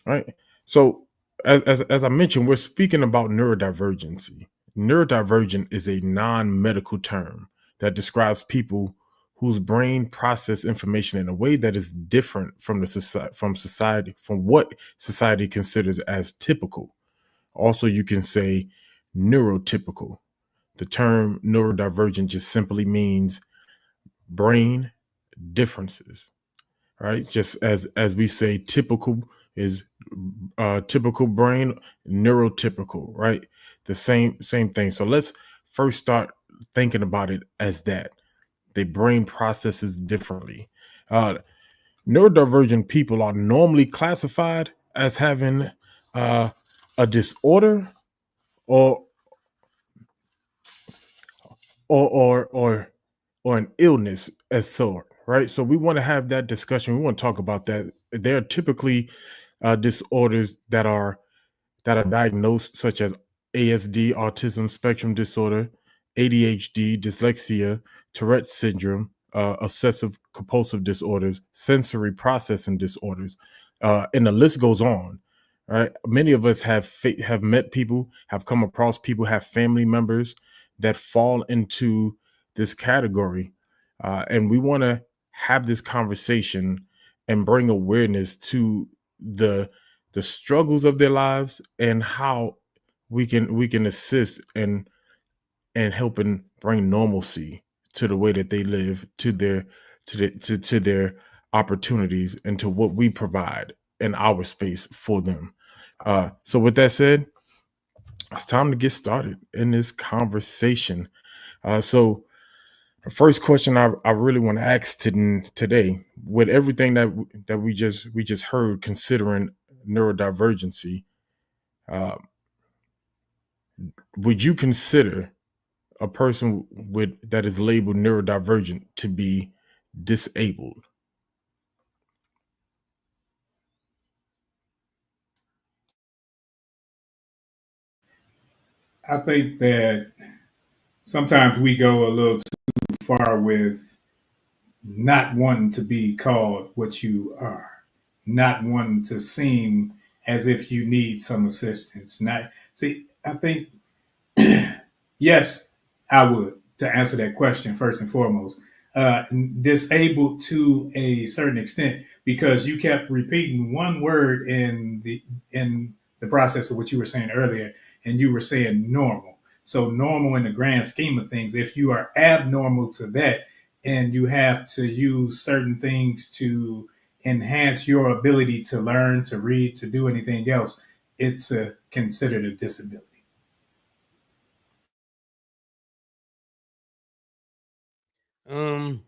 right? So, as I mentioned, we're speaking about neurodivergency. Neurodivergent is a non-medical term that describes people whose brain process information in a way that is different from from what society considers as typical. Also, you can say neurotypical. The term neurodivergent just simply means brain differences, right? Just as we say, typical is typical brain, neurotypical, right? The same thing. So let's first start thinking about it as that the brain processes differently. Uh, Neurodivergent people are normally classified as having uh, a disorder or or or or or an illness as sort, right? So we want to have that discussion. We want to talk about that. There are typically disorders that are diagnosed, such as ASD, autism spectrum disorder, ADHD, dyslexia, Tourette syndrome, obsessive compulsive disorders, sensory processing disorders, and the list goes on. Right? Many of us have met people, have come across people, have family members that fall into this category, and we want to have this conversation and bring awareness to the the struggles of their lives and how we can assist and helping bring normalcy to the way that they live, to their opportunities, and to what we provide in our space for them. So with that said, it's time to get started in this conversation. So the first question I really want to ask today, with everything that we just heard, considering neurodivergency, uh, would you consider a person with that is labeled neurodivergent to be disabled? I think that sometimes we go a little too far with not wanting to be called what you are, not wanting to seem as if you need some assistance. Not see, I think yes, I would to answer that question first and foremost. Disabled to a certain extent because you kept repeating one word in the process of what you were saying earlier, and you were saying normal. So normal in the grand scheme of things, if you are abnormal to that, and you have to use certain things to enhance your ability to learn, to read, to do anything else, it's considered a disability. Um,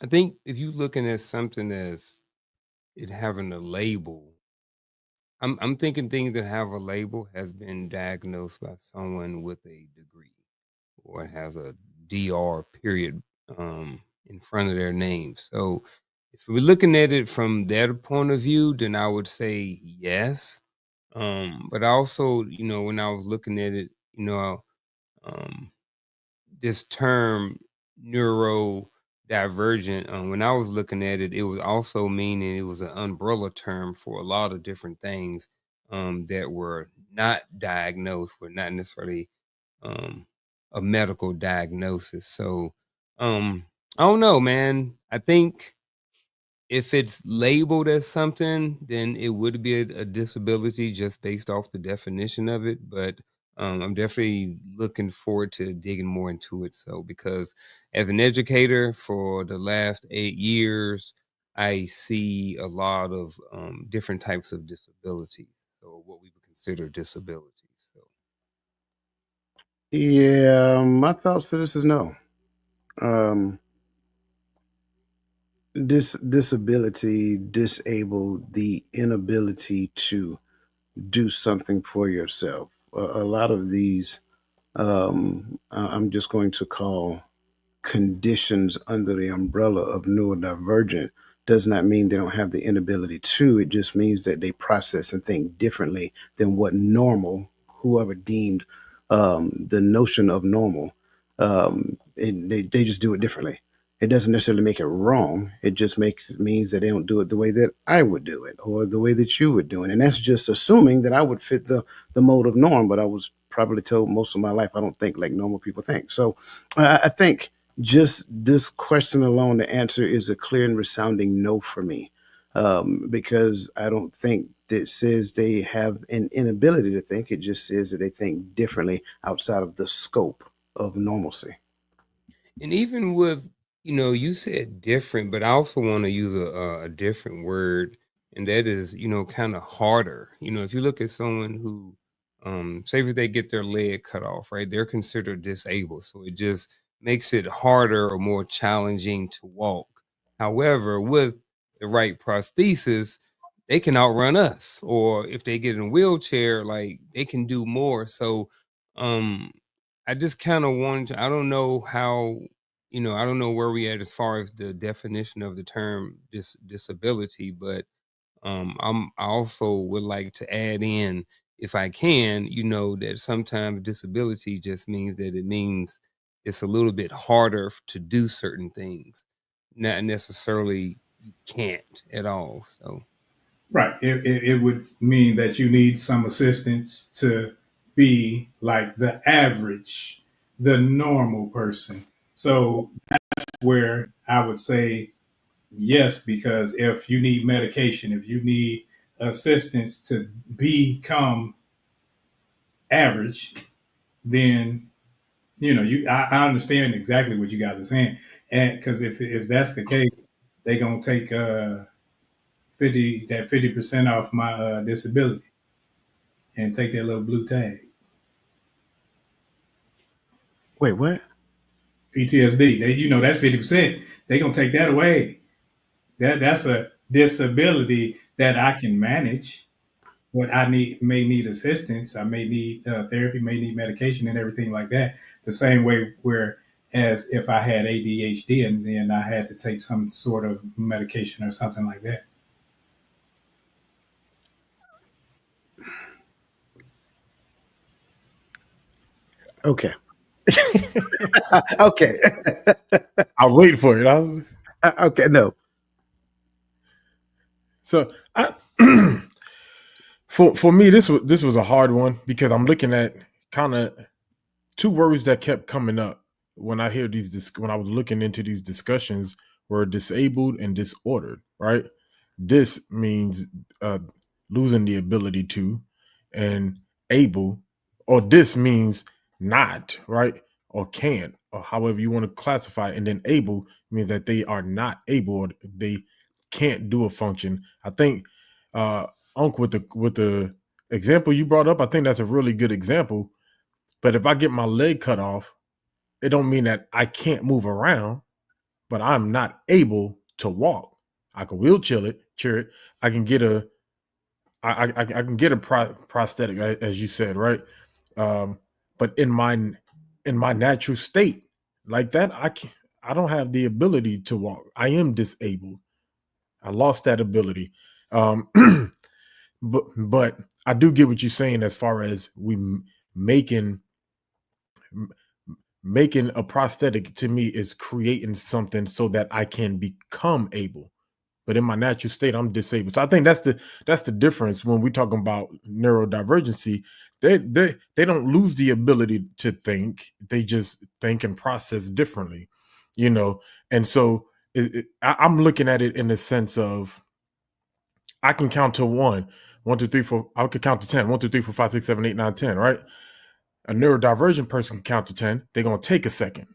I think if you looking at something as it having a label, I'm thinking things that have a label has been diagnosed by someone with a degree or has a DR period in front of their name. So if we're looking at it from that point of view, then I would say yes. But also, when I was looking at it, um, this term neurodivergent, when I was looking at it, it was also meaning it was an umbrella term for a lot of different things that were not diagnosed, were not necessarily um, a medical diagnosis. So I don't know, man. I think if it's labeled as something, then it would be a disability just based off the definition of it. But I'm definitely looking forward to digging more into it. So, because as an educator for the last 8 years, I see a lot of different types of disabilities. So, what we would consider disabilities. So, Yeah, my thoughts to this is no. Um, disability, disabled, the inability to do something for yourself. A lot of these, I'm just going to call conditions under the umbrella of neurodivergent, does not mean they don't have the inability to. It just means that they process and think differently than what normal, whoever deemed the notion of normal, they just do it differently. It doesn't necessarily make it wrong. It just means that they don't do it the way that I would do it or the way that you would do it. And that's just assuming that I would fit the mode of norm. But I was probably told most of my life I don't think like normal people think. So I think just this question alone, the answer is a clear and resounding no for me, because I don't think that says they have an inability to think. It just says that they think differently outside of the scope of normalcy. And even with, you said different, but I also want to use a different word, and that is, kind of harder. If you look at someone who, say if they get their leg cut off, right, they're considered disabled. So it just makes it harder or more challenging to walk. However, with the right prosthesis, they can outrun us. Or if they get in a wheelchair, like they can do more. So um I just kind of wanted to, I don't know how, I don't know where we at as far as the definition of the term disability, but I also would like to add in, if I can, that sometimes disability just means that it means it's a little bit harder to do certain things, not necessarily you can't at all. So Right. It would mean that you need some assistance to be like the average, the normal person. So where I would say yes, because if you need medication, if you need assistance to become average, then I understand exactly what you guys are saying, and because if that's the case, they're gonna take 50% off my disability and take that little blue tag. Wait, what? PTSD, that's 50%. They're gonna take that away. That's a disability that I can manage. But may need assistance. I may need therapy, may need medication, and everything like that. The same way, whereas if I had ADHD and then I had to take some sort of medication or something like that. Okay. Okay. I'll wait for it. Okay. No. So I, for me, this was a hard one because I'm looking at kind of two words that kept coming up when I hear when I was looking into these discussions were disabled and disordered, right? Dis means losing the ability to, and able, or dis means not, right? Or can't, or however you want to classify it. And then able means that they are not able, or they can't do a function. I think Unc, with the example you brought up, I think that's a really good example. But if I get my leg cut off, it don't mean that I can't move around, but I'm not able to walk. I can wheelchair it. I can get I can get a prosthetic, as you said, right? Um, but in my natural state, like that, I don't have the ability to walk. I am disabled. I lost that ability. Um, but I do get what you're saying as far as making making a prosthetic to me is creating something so that I can become able. But in my natural state, I'm disabled. So I think that's the difference when we're talking about neurodivergency. They don't lose the ability to think. They just think and process differently, you know. And so I'm looking at it in the sense of I can count to 1, 2, 3, 4. I can count to 10. 1, 2, 3, 4, 5, 6, 7, 8, 9, 10. Right? A neurodivergent person can count to 10. They're gonna take a second,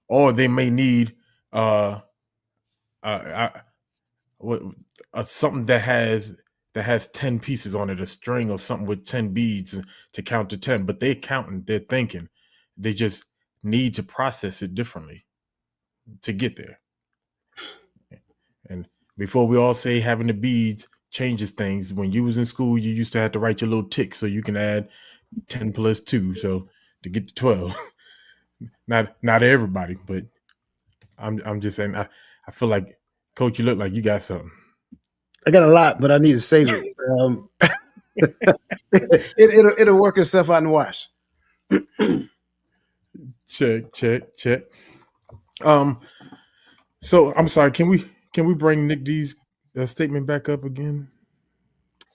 or they may need uh, uh, what something that has 10 pieces on it, a string or something with 10 beads to count to 10. But they're counting, they're thinking. They just need to process it differently to get there. And before we all say having the beads changes things, when you was in school, you used to have to write your little tick so you can add 10 plus 2, so to get to 12. Not everybody, but I'm just saying, I feel like, Coach, you look like you got something. I got a lot, but I need to save it. It'll work itself out in the wash. Check. So I'm sorry. Can we bring Nick D's statement back up again?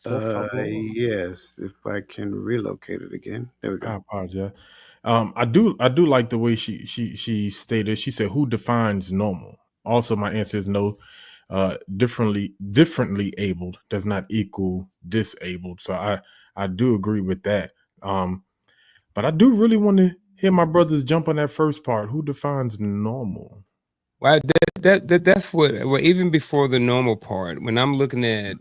Por favor. Yes, if I can relocate it again. There we I go. apologize. I do like the way she stated. She said, "Who defines normal?" Also, my answer is no. Differently abled does not equal disabled. So I do agree with that. But I do really want to hear my brothers jump on that first part. Who defines normal? Well, that's what. Well, even before the normal part, when I'm looking at,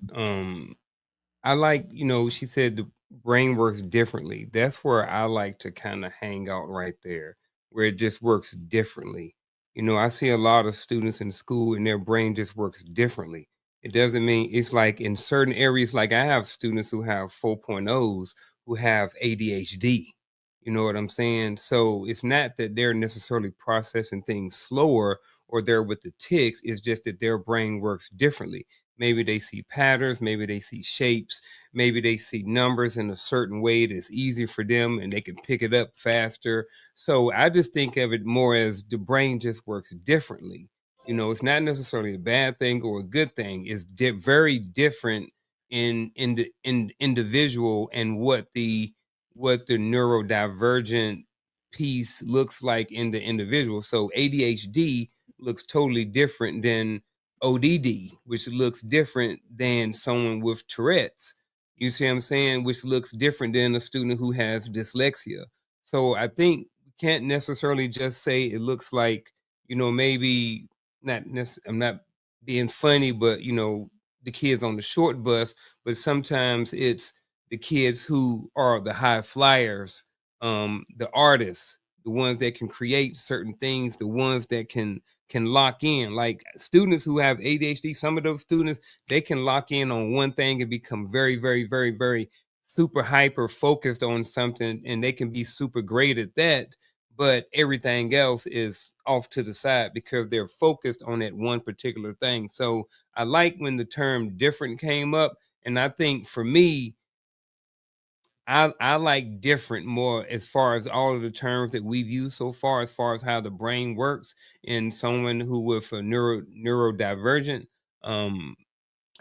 I like, she said the brain works differently. That's where I like to kind of hang out right there, where it just works differently. I see a lot of students in school and their brain just works differently. It doesn't mean it's like in certain areas, like I have students who have 4.0s who have ADHD. You know what I'm saying? So it's not that they're necessarily processing things slower or they're with the ticks. It's just that their brain works differently. Maybe they see patterns, maybe they see shapes, maybe they see numbers in a certain way that's easy for them and they can pick it up faster. So I just think of it more as the brain just works differently. It's not necessarily a bad thing or a good thing. It's very different in individual and what the neurodivergent piece looks like in the individual. So ADHD looks totally different than ODD, which looks different than someone with Tourette's. You see what I'm saying? Which looks different than a student who has dyslexia. So I think we can't necessarily just say it looks like, maybe I'm not being funny, but the kids on the short bus, but sometimes it's the kids who are the high flyers, the artists, the ones that can create certain things, the ones that can lock in. Like students who have ADHD, some of those students, they can lock in on one thing and become very, very, very, very super hyper focused on something, and they can be super great at that. But everything else is off to the side because they're focused on that one particular thing. So I like when the term different came up. And I think for me, I like different more as far as all of the terms that we've used so far, as far as how the brain works in someone who with a neurodivergent. Um,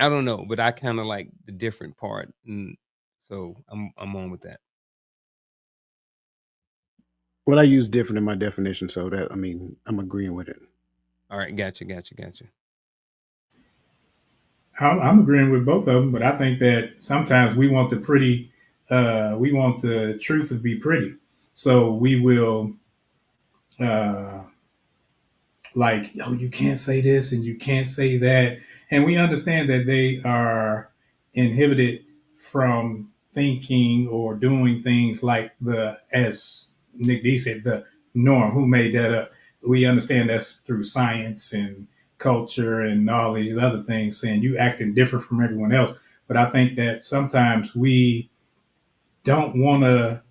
I don't know, but I kind of like the different part, and so I'm on with that. Well, I use different in my definition, so that I'm agreeing with it. All right, gotcha. I'm agreeing with both of them, but I think that sometimes we want the truth to be pretty. So we will, uh, like, oh, you can't say this and you can't say that. And we understand that they are inhibited from thinking or doing things like as Nick D said, the norm. Who made that up? We understand that's through science and culture and all these other things, saying you acting different from everyone else. But I think that sometimes we don't want to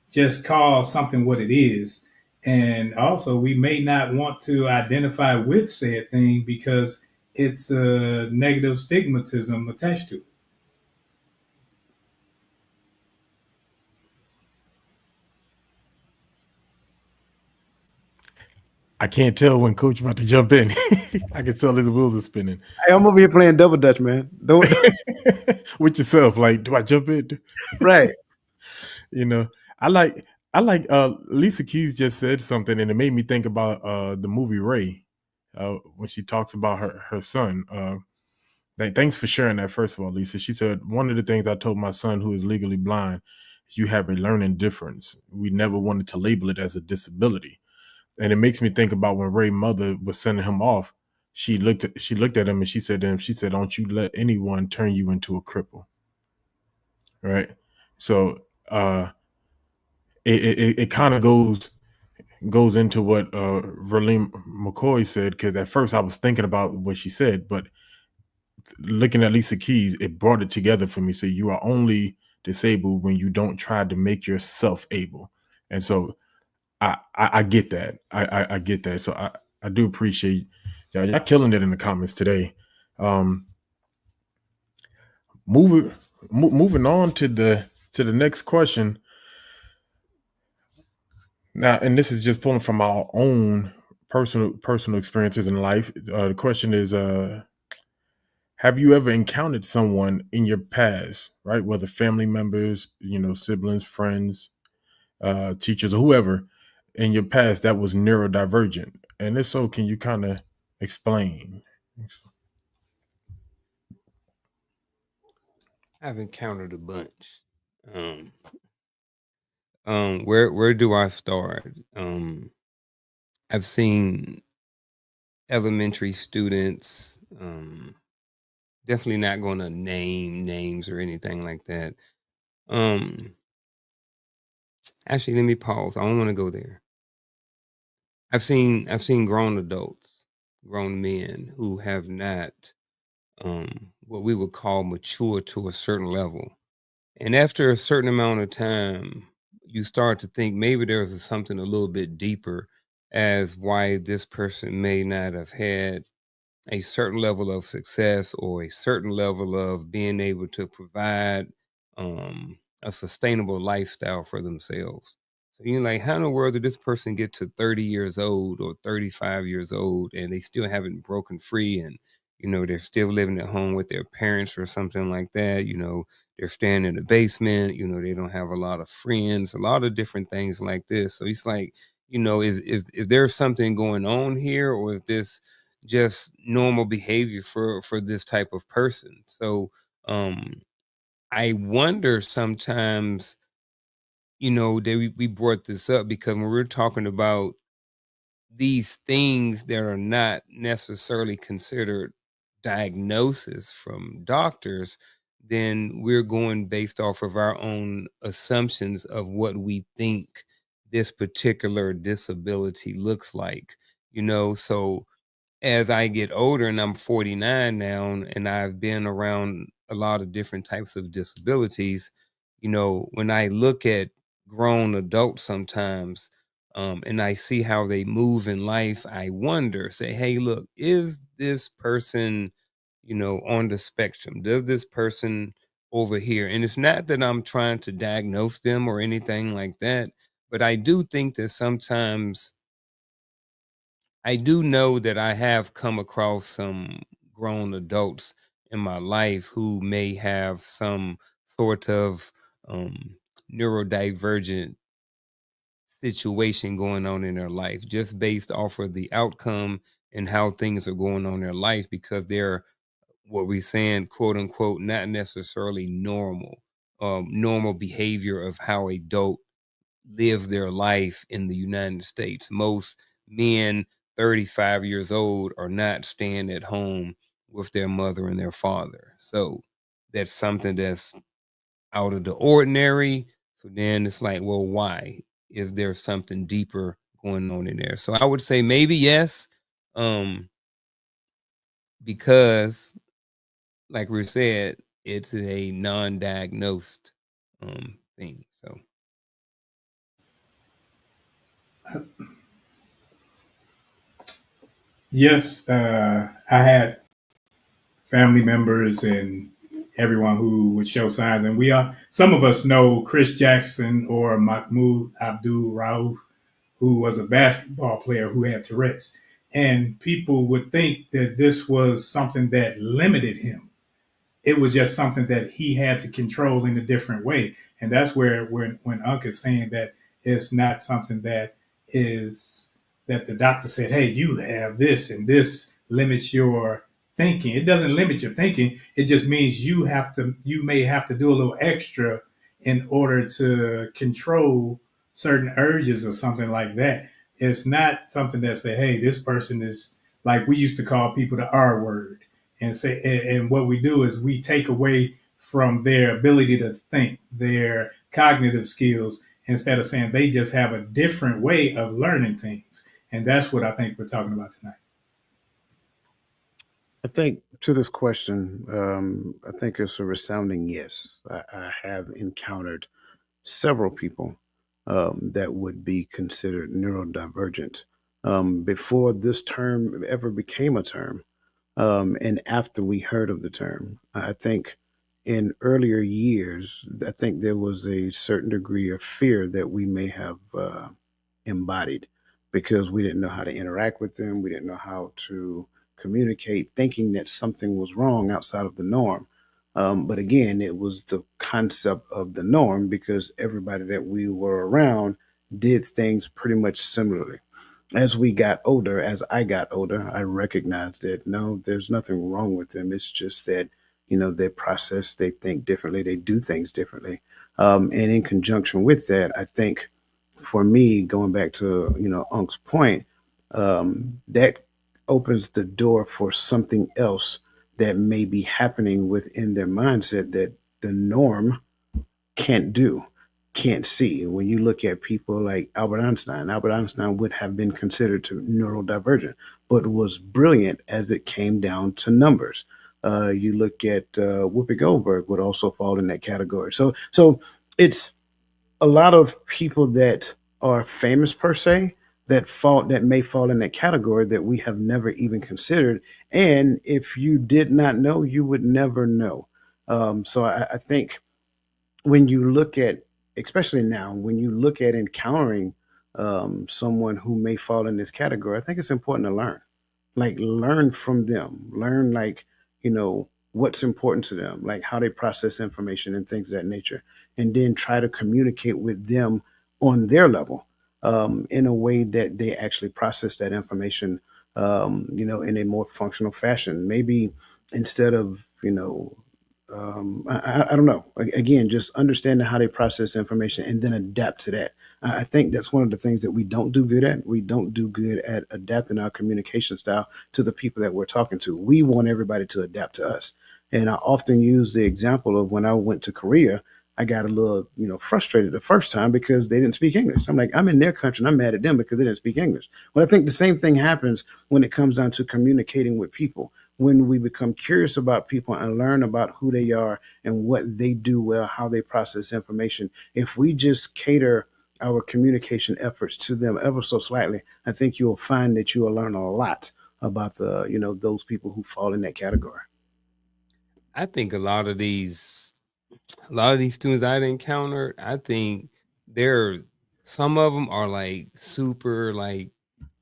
just call something what it is. And also, we may not want to identify with said thing because it's a negative stigmatism attached to it. I can't tell when Coach about to jump in. I can tell his wheels are spinning. Hey, I'm over here playing double dutch, man. Don't With yourself, like, do I jump in? right. You know, I like Lisa Keys just said something and it made me think about the movie Ray when she talks about her son. Thanks for sharing that, first of all, Lisa. She said, one of the things I told my son who is legally blind is you have a learning difference. We never wanted to label it as a disability. And it makes me think about when Ray's mother was sending him off. She looked at him and she said to him, she said, "Don't you let anyone turn you into a cripple." Right. So it kind of goes into what Verlene McCoy said, because at first I was thinking about what she said, but looking at Lisa Keys, it brought it together for me. So you are only disabled when you don't try to make yourself able. And so I get that. I get that. So I do appreciate y'all killing it in the comments today. Moving moving on to the next question. Now, and this is just pulling from our own personal experiences in life. The question is, have you ever encountered someone in your past, right? Whether family members, siblings, friends, teachers, or whoever in your past that was neurodivergent? And if so, can you kind of explain? I've encountered a bunch. Where do I start? I've seen elementary students. Definitely not going to name names or anything like that. Actually, let me pause. I don't want to go there. I've seen grown adults, grown men who have not what we would call mature to a certain level. And after a certain amount of time, you start to think maybe there's something a little bit deeper as why this person may not have had a certain level of success or a certain level of being able to provide a sustainable lifestyle for themselves. So you're like, how in the world did this person get to 30 years old or 35 years old and they still haven't broken free, and they're still living at home with their parents or something like that? They're staying in the basement, they don't have a lot of friends, a lot of different things like this. So it's like, is there something going on here, or is this just normal behavior for this type of person? So um I wonder sometimes, that we brought this up because when we're talking about these things that are not necessarily considered diagnosis from doctors, then we're going based off of our own assumptions of what we think this particular disability looks like. So as I get older, and I'm 49 now, and I've been around a lot of different types of disabilities, when I look at grown adults sometimes, and I see how they move in life, I wonder, say, hey, look, is this person, on the spectrum? Does this person over here? And it's not that I'm trying to diagnose them or anything like that, but I do think that sometimes I do know that I have come across some grown adults in my life who may have some sort of um, neurodivergent situation going on in their life, just based off of the outcome and how things are going on in their life, because they're what we're saying, quote unquote, not necessarily normal behavior of how adult live their life in the United States. Most men 35 years old are not staying at home with their mother and their father. So that's something that's out of the ordinary. So then it's like, well, why? Is there something deeper going on in there? So I would say maybe yes, um, because like we said, it's a non-diagnosed thing. So Yes, I had family members and everyone who would show signs, and some of us know Chris Jackson or Mahmoud Abdul Rauf, who was a basketball player who had Tourette's, and people would think that this was something that limited him. It was just something that he had to control in a different way. And that's where when Unc is saying that it's not something that is that the doctor said, hey, you have this and this limits your thinking. It doesn't limit your thinking. It just means you may have to do a little extra in order to control certain urges or something like that. It's not something that say, hey, this person is like we used to call people the R word and say, and what we do is we take away from their ability to think, their cognitive skills, instead of saying they just have a different way of learning things. And that's what I think we're talking about tonight. I think to this question, I think it's a resounding yes. I have encountered several people that would be considered neurodivergent before this term ever became a term. And after we heard of the term, I think in earlier years, I think there was a certain degree of fear that we may have embodied because we didn't know how to interact with them. We didn't know how to communicate, thinking that something was wrong outside of the norm. But again, it was the concept of the norm because everybody that we were around did things pretty much similarly. As we got older, as I got older, I recognized that no, there's nothing wrong with them. It's just that, they process, they think differently, they do things differently. And in conjunction with that, I think for me, going back to, Unc's point, that opens the door for something else that may be happening within their mindset that the norm can't do, can't see. When you look at people like Albert Einstein would have been considered to neurodivergent, but was brilliant as it came down to numbers. You look at Whoopi Goldberg would also fall in that category. So it's a lot of people that are famous per se that may fall in that category that we have never even considered. And if you did not know, you would never know. So I think when you look at, especially now, when you look at encountering someone who may fall in this category, I think it's important to learn. Like, learn from them, learn, like, what's important to them, like how they process information and things of that nature, and then try to communicate with them on their level, in a way that they actually process that information, in a more functional fashion. Maybe instead of, I don't know. Again, just understanding how they process information and then adapt to that. I think that's one of the things that we don't do good at. We don't do good at adapting our communication style to the people that we're talking to. We want everybody to adapt to us. And I often use the example of when I went to Korea, I got a little, frustrated the first time because they didn't speak English. I'm like, I'm in their country and I'm mad at them because they didn't speak English. But I think the same thing happens when it comes down to communicating with people. When we become curious about people and learn about who they are and what they do well, how they process information, if we just cater our communication efforts to them ever so slightly, I think you'll find that you will learn a lot about those people who fall in that category. I think a lot of these students I've encountered, I think they're some of them are like super, like,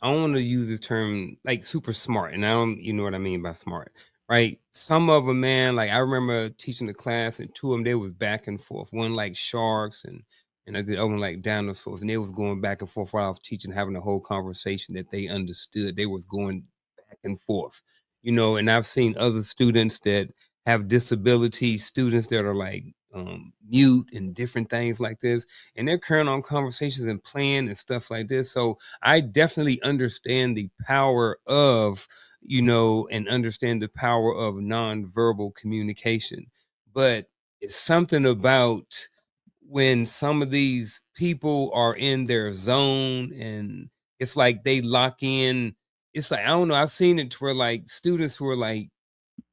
I don't want to use this term, like super smart, and I don't, you know what I mean by smart, right? Some of them, man, like I remember teaching the class, and two of them they was back and forth. One like sharks, and the other one like dinosaurs, and they was going back and forth while I was teaching, having a whole conversation that they understood. They was going back and forth, and I've seen other students that have disabilities, students that are like mute and different things like this, and they're carrying on conversations and playing and stuff like this. So I definitely understand the power of, and understand the power of nonverbal communication. But it's something about when some of these people are in their zone and it's like they lock in. It's like, I don't know, I've seen it to where like students who are like,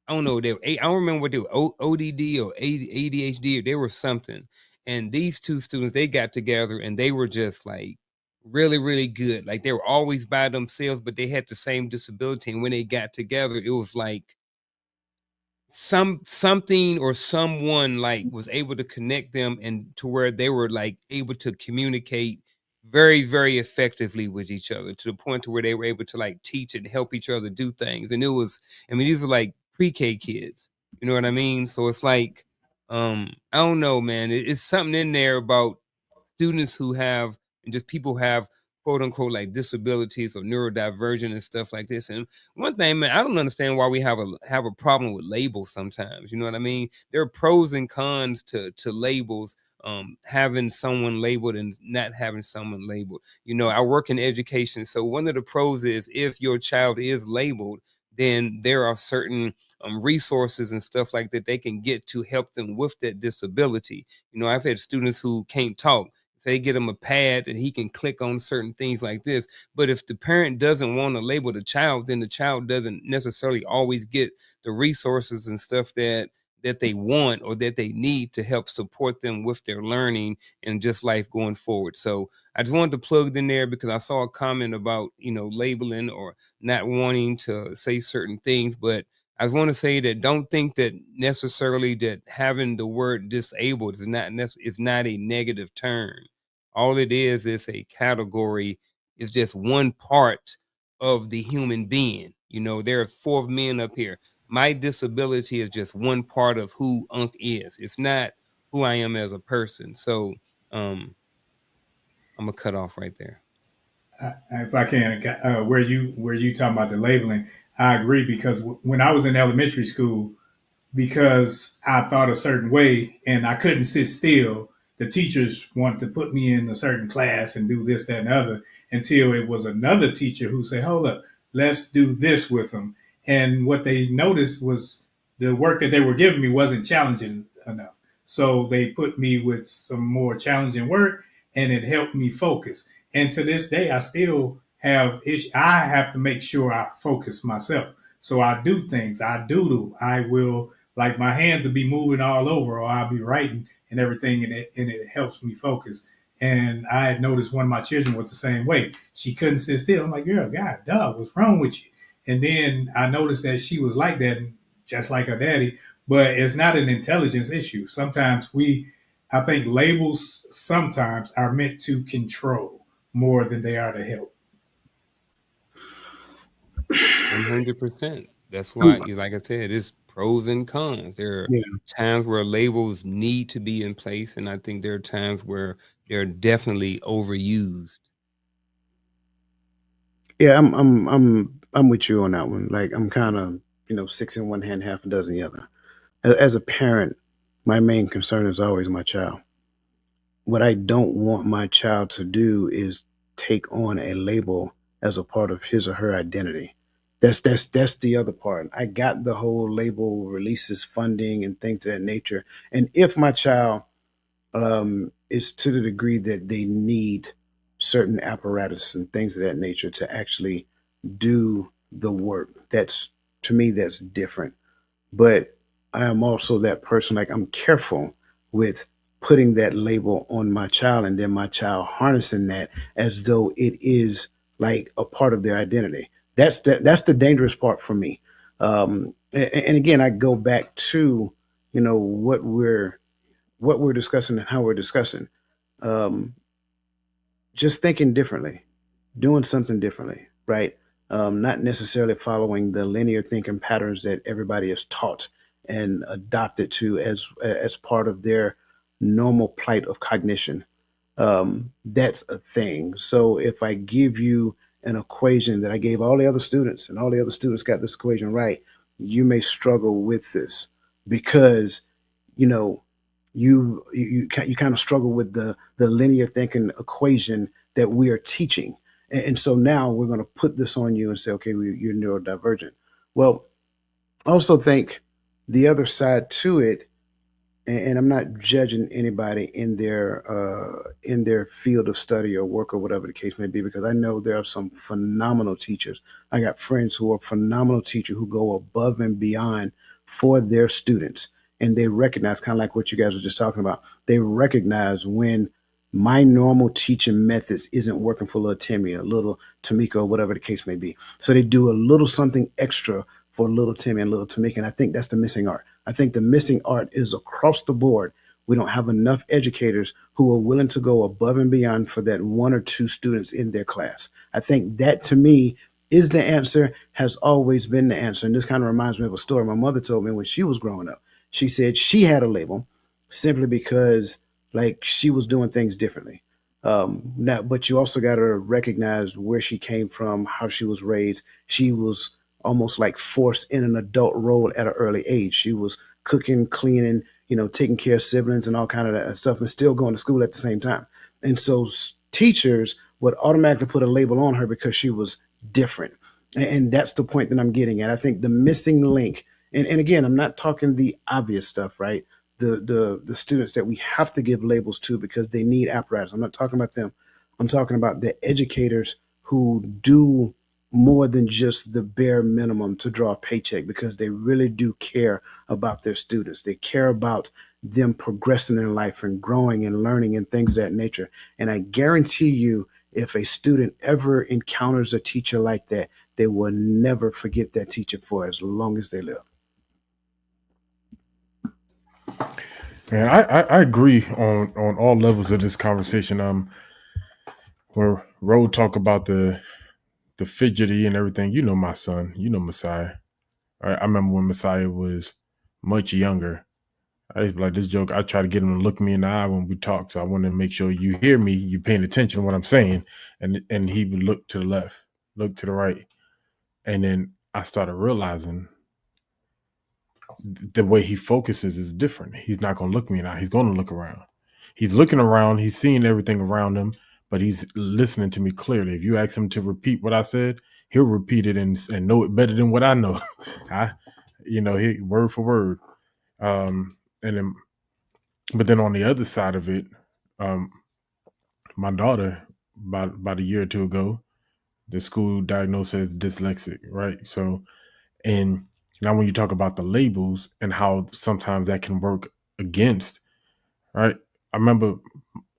I don't know, I don't remember what they were, ODD or ADHD, or they were something. And these two students, they got together and they were just like really, really good. Like they were always by themselves, but they had the same disability. And when they got together, it was like something or someone like was able to connect them and to where they were like able to communicate very, very effectively with each other, to the point to where they were able to like teach and help each other do things. And it was, I mean, these are like pre-K kids, you know what I mean? So it's like, I don't know, man, it's something in there about students who have, and just people who have, quote unquote, like disabilities or neurodivergent and stuff like this. And one thing, man, I don't understand why we have a problem with labels sometimes. You know what I mean? There are pros and cons to labels. Having someone labeled and not having someone labeled. I work in education, so one of the pros is if your child is labeled, then there are certain resources and stuff like that they can get to help them with that disability. I've had students who can't talk, so they get him a pad and he can click on certain things like this. But if the parent doesn't want to label the child, then the child doesn't necessarily always get the resources and stuff that they want or that they need to help support them with their learning and just life going forward. So I just wanted to plug it in there because I saw a comment about, labeling or not wanting to say certain things. But I want to say that don't think that necessarily that having the word disabled is not a negative term. All it is a category is just one part of the human being. You know, there are 4 men up here. My disability is just one part of who Unc is. It's not who I am as a person. So I'm gonna cut off right there. If I can, where you talking about the labeling, I agree because when I was in elementary school, because I thought a certain way and I couldn't sit still, the teachers wanted to put me in a certain class and do this, that, and the other until it was another teacher who said, hold up, let's do this with them. And what they noticed was the work that they were giving me wasn't challenging enough. So they put me with some more challenging work and it helped me focus. And to this day, I still have issues. I have to make sure I focus myself. So I do things, I doodle, I will, like my hands will be moving all over or I'll be writing and everything and it helps me focus. And I had noticed one of my children was the same way. She couldn't sit still. I'm like, girl, God, dog, what's wrong with you? And then I noticed that she was like that, just like her daddy, but it's not an intelligence issue. Sometimes I think labels sometimes are meant to control more than they are to help. 100%. That's why, like I said, it's pros and cons. There are Yeah. times where labels need to be in place, and I think there are times where they're definitely overused. Yeah, I'm with you on that one. Like I'm kind of, six in one hand, half a dozen the other. As a parent, my main concern is always my child. What I don't want my child to do is take on a label as a part of his or her identity. That's the other part. I got the whole label releases funding and things of that nature. And if my child is to the degree that they need certain apparatus and things of that nature to actually do the work, that's to me that's different. But I am also that person, like I'm careful with putting that label on my child and then my child harnessing that as though it is like a part of their identity. That's the dangerous part for me. And again, I go back to what we're discussing and how we're discussing. Um, just thinking differently, doing something differently, right? Not necessarily following the linear thinking patterns that everybody is taught and adopted to as part of their normal plight of cognition. That's a thing. So if I give you an equation that I gave all the other students and all the other students got this equation right, you may struggle with this because you know you kind of struggle with the linear thinking equation that we are teaching, and so now we're going to put this on you and say, okay, you're neurodivergent. Well, I also think the other side to it, and I'm not judging anybody in their field of study or work or whatever the case may be, because I know there are some phenomenal teachers. I got friends who are phenomenal teachers who go above and beyond for their students, and they recognize, kind of like what you guys were just talking about. They recognize when my normal teaching methods isn't working for little Timmy or little Tamika or whatever the case may be. So they do a little something extra for little Timmy and little Tamika, and I think that's the missing art. I think the missing art is across the board. We don't have enough educators who are willing to go above and beyond for that one or two students in their class. I think that to me is the answer, has always been the answer. And this kind of reminds me of a story my mother told me when she was growing up. She said she had a label simply because like she was doing things differently. Now, but you also got to recognize where she came from, how she was raised. She was almost like forced in an adult role at an early age. She was cooking, cleaning, taking care of siblings and all kind of that stuff, and still going to school at the same time. And so teachers would automatically put a label on her because she was different. And that's the point that I'm getting at. I think the missing link, and again, I'm not talking the obvious stuff, right? The students that we have to give labels to because they need apparatus. I'm not talking about them. I'm talking about the educators who do more than just the bare minimum to draw a paycheck because they really do care about their students. They care about them progressing in life and growing and learning and things of that nature. And I guarantee you, if a student ever encounters a teacher like that, they will never forget that teacher for as long as they live. Man, I agree on all levels of this conversation. where Ro talk about the fidgety and everything. You know my son. You know Messiah. I remember when Messiah was much younger. I used to be like this joke. I try to get him to look me in the eye when we talk. So I want to make sure you hear me, you paying attention to what I'm saying. And he would look to the left, look to the right. And then I started realizing the way he focuses is different. He's not going to look me in the eye. He's going to look around. He's looking around. He's seeing everything around him, but he's listening to me clearly. If you ask him to repeat what I said, he'll repeat it and know it better than what I know. He word for word. And then, but then on the other side of it, my daughter, about a year or two ago, the school diagnosed her as dyslexic, right? So, and now when you talk about the labels and how sometimes that can work against, right? I remember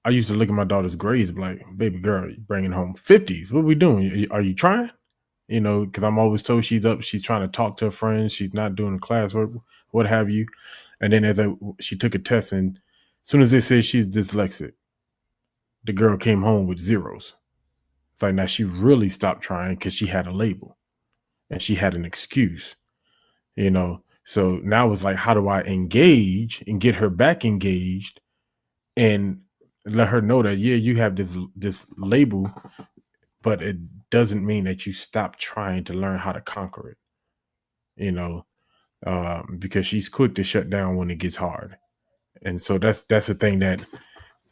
I used to look at my daughter's grades, like, baby girl, you bringing home 50s. What are we doing? Are you trying? Because I'm always told she's up, she's trying to talk to her friends, she's not doing classwork, what have you. And then she took a test, and as soon as they said she's dyslexic, the girl came home with zeros. It's like, now she really stopped trying because she had a label and she had an excuse, So now it's like, how do I engage and get her back engaged and let her know that, yeah, you have this label, but it doesn't mean that you stop trying to learn how to conquer it, because she's quick to shut down when it gets hard. And so that's the thing that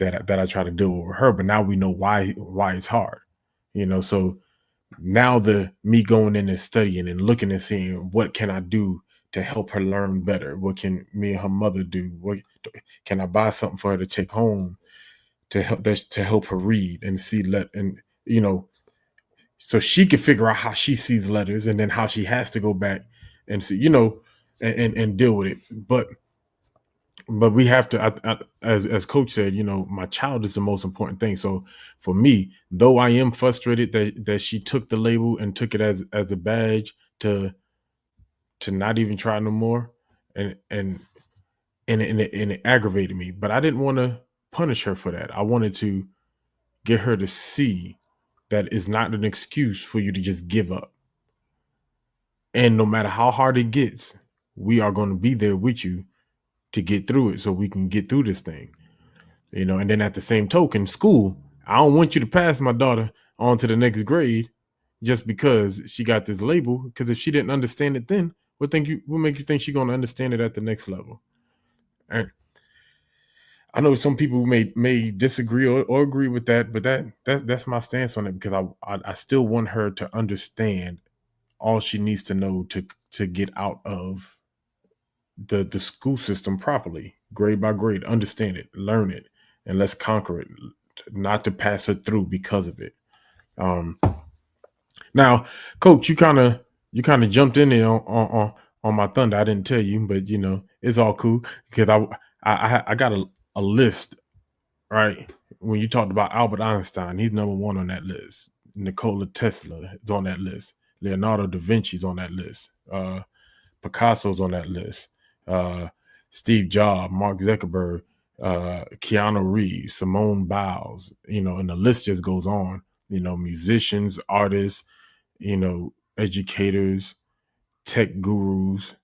I try to do with her. But now we know why it's hard, so now me going in and studying and looking and seeing what can I do to help her learn better? What can me and her mother do? What can I buy something for her to take home to help her read and see so she can figure out how she sees letters and then how she has to go back and see, and deal with it. But we have to, as Coach said, my child is the most important thing. So for me, though I am frustrated that she took the label and took it as a badge to not even try no more, and it aggravated me. But I didn't want to punish her for that. I wanted to get her to see that it's not an excuse for you to just give up. And no matter how hard it gets, we are going to be there with you to get through it so we can get through this thing. And then at the same token, school, I don't want you to pass my daughter on to the next grade just because she got this label. Because if she didn't understand it then, what make you think she's going to understand it at the next level? And I know some people may disagree or agree with that, but that's my stance on it, because I still want her to understand all she needs to know to get out of the school system properly, grade by grade, understand it, learn it, and let's conquer it, not to pass her through because of it. Now, Coach, you kind of jumped in there on my thunder. I didn't tell you, but it's all cool, because I got a list, right? When you talked about Albert Einstein, he's number one on that list. Nikola Tesla is on that list. Leonardo da Vinci's on that list. Picasso's on that list. Steve Jobs, Mark Zuckerberg, Keanu Reeves, Simone Biles, and the list just goes on. Musicians, artists, educators, tech gurus.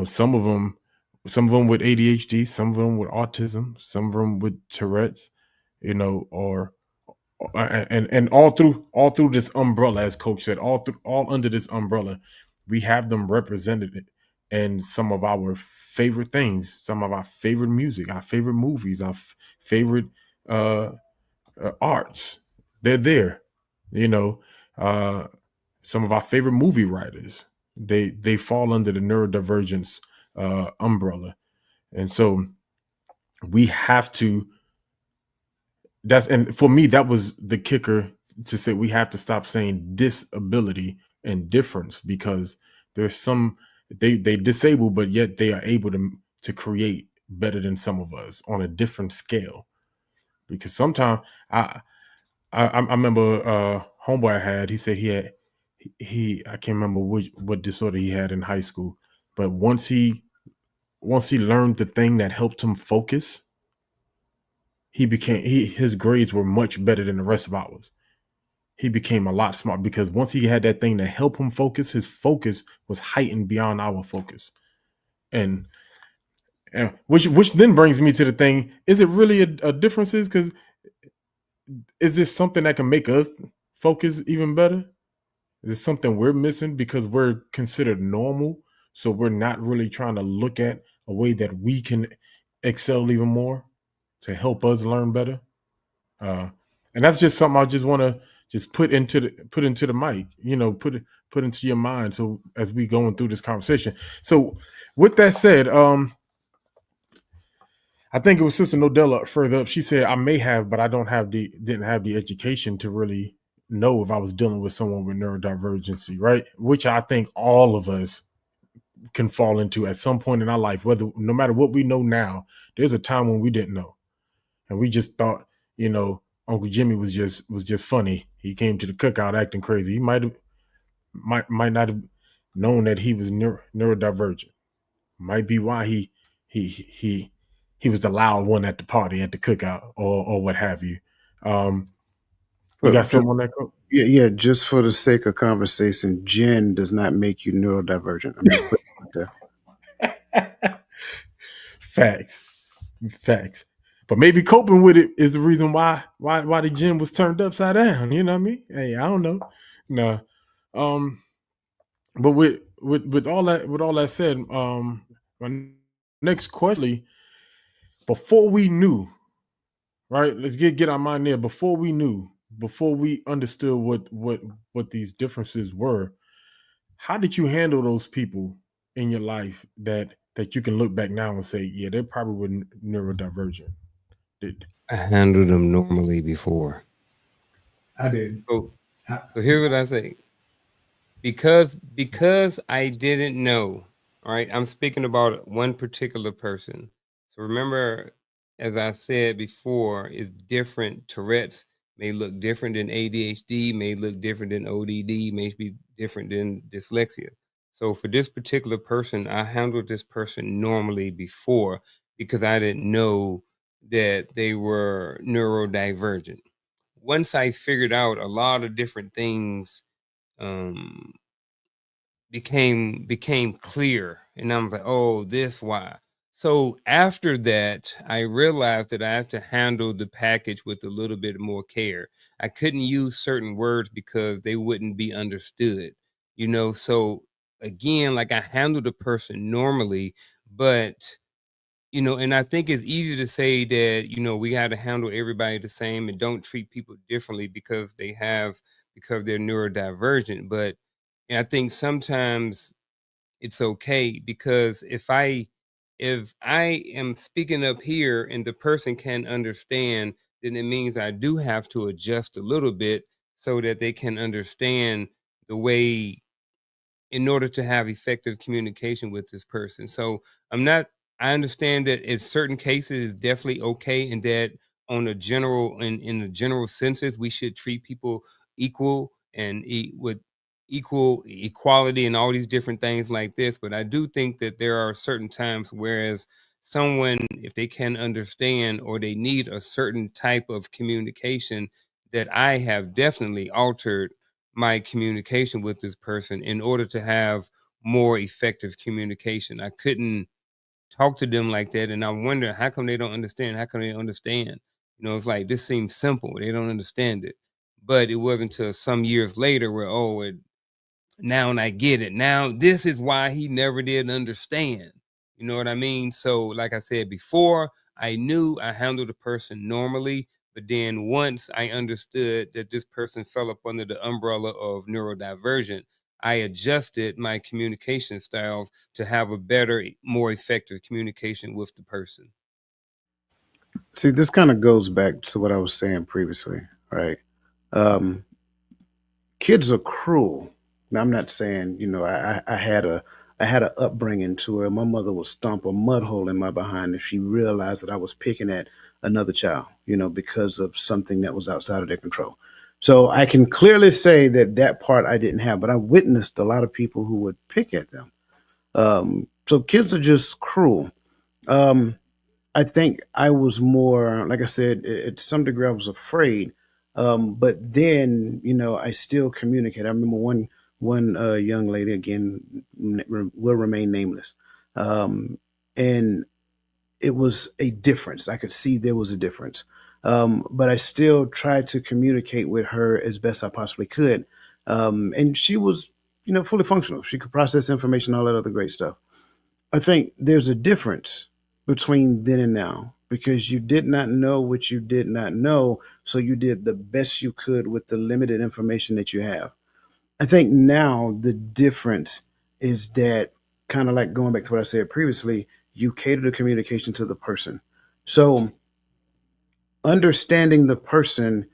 Some of them with ADHD, some of them with autism, some of them with Tourette's, or and all through this umbrella, as Coach said, all under this umbrella, we have them represented in some of our favorite things, some of our favorite music, our favorite movies, our favorite arts. They're there. Some of our favorite movie writers, they fall under the neurodivergence umbrella. And so we have to, and for me, that was the kicker, to say we have to stop saying disability and difference, because there's some, they disable, but yet they are able to create better than some of us on a different scale. Because sometimes I remember homeboy I had, he said I can't remember what disorder he had in high school, but once he learned the thing that helped him focus, his grades were much better than the rest of ours. He became a lot smart because once he had that thing to help him focus, his focus was heightened beyond our focus. And which then brings me to the thing: is it really a differences? Because is this something that can make us focus even better? Is it something we're missing because we're considered normal? So we're not really trying to look at a way that we can excel even more to help us learn better. And that's just something I just want to just put into the mic, put into your mind. So as we going through this conversation. So with that said, I think it was Sister Nodella further up. She said, I may have, but I didn't have the education to really know if I was dealing with someone with neurodivergency, right? Which I think all of us can fall into at some point in our life, no matter what we know now, there's a time when we didn't know. And we just thought, Uncle Jimmy was just funny. He came to the cookout acting crazy. He might not have known that he was neurodivergent. Might be why he was the loud one at the party, at the cookout, or what have you. You got something on that, Coach? Yeah. Just for the sake of conversation, Jen does not make you neurodivergent. I'm just putting it out there. Facts. But maybe coping with it is the reason why the gym was turned upside down. You know what I mean? Hey, I don't know. No. But with all that said, my next question, before we knew, right? Let's get our mind there. Before we understood what these differences were, how did you handle those people in your life that you can look back now and say, yeah, they probably were neurodivergent? I handled them normally before. I did. So here's what I say. Because I didn't know, all right, I'm speaking about one particular person. So remember, as I said before, is different. Tourette's may look different than ADHD, may look different than ODD, may be different than dyslexia. So for this particular person, I handled this person normally before because I didn't know that they were neurodivergent. Once I figured out a lot of different things, became clear, and I'm like, oh, this why. So after that, I realized that I have to handle the package with a little bit more care. I couldn't use certain words because they wouldn't be understood, So again, like I handled the person normally, but and I think it's easy to say that, we got to handle everybody the same and don't treat people differently because they're neurodivergent. But I think sometimes it's okay because if I am speaking up here and the person can understand, then it means I do have to adjust a little bit so that they can understand the way in order to have effective communication with this person. So I understand that in certain cases it's definitely okay, and that on a general in the general senses, we should treat people equal and with equal equality and all these different things like this. But I do think that there are certain times whereas someone, if they can understand or they need a certain type of communication, that I have definitely altered my communication with this person in order to have more effective communication. I couldn't talk to them like that. And I wonder, how come they don't understand? How come they don't understand? It's like, this seems simple. They don't understand it. But it wasn't until some years later where, now and I get it. Now, this is why he never did understand. You know what I mean? So like I said before, I knew I handled the person normally. But then once I understood that this person fell up under the umbrella of neurodivergent, I adjusted my communication styles to have a better, more effective communication with the person. See, this kind of goes back to what I was saying previously, right? Kids are cruel. Now, I'm not saying, I had an upbringing to where my mother would stomp a mud hole in my behind if she realized that I was picking at another child, because of something that was outside of their control. So I can clearly say that part I didn't have, but I witnessed a lot of people who would pick at them. So kids are just cruel. I think I was more, like I said, at some degree I was afraid. But then, I still communicate. I remember one young lady, again, will remain nameless, um, and it was a difference. I could see there was a difference, but I still tried to communicate with her as best I possibly could, and she was, fully functional. She could process information, all that other great stuff. I think there's a difference between then and now because you did not know what you did not know. So you did the best you could with the limited information that you have. I think now the difference is that, kind of like going back to what I said previously, you cater the communication to the person. So understanding the person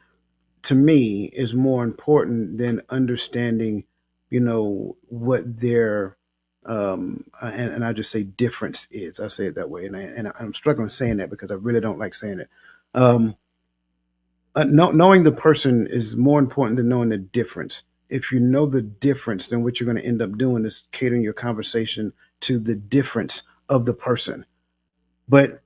to me is more important than understanding, what their and I just say difference is. I say it that way, and I'm struggling saying that because I really don't like saying it. Um, knowing the person is more important than knowing the difference. If you know the difference, then what you're going to end up doing is catering your conversation to the difference of the person. But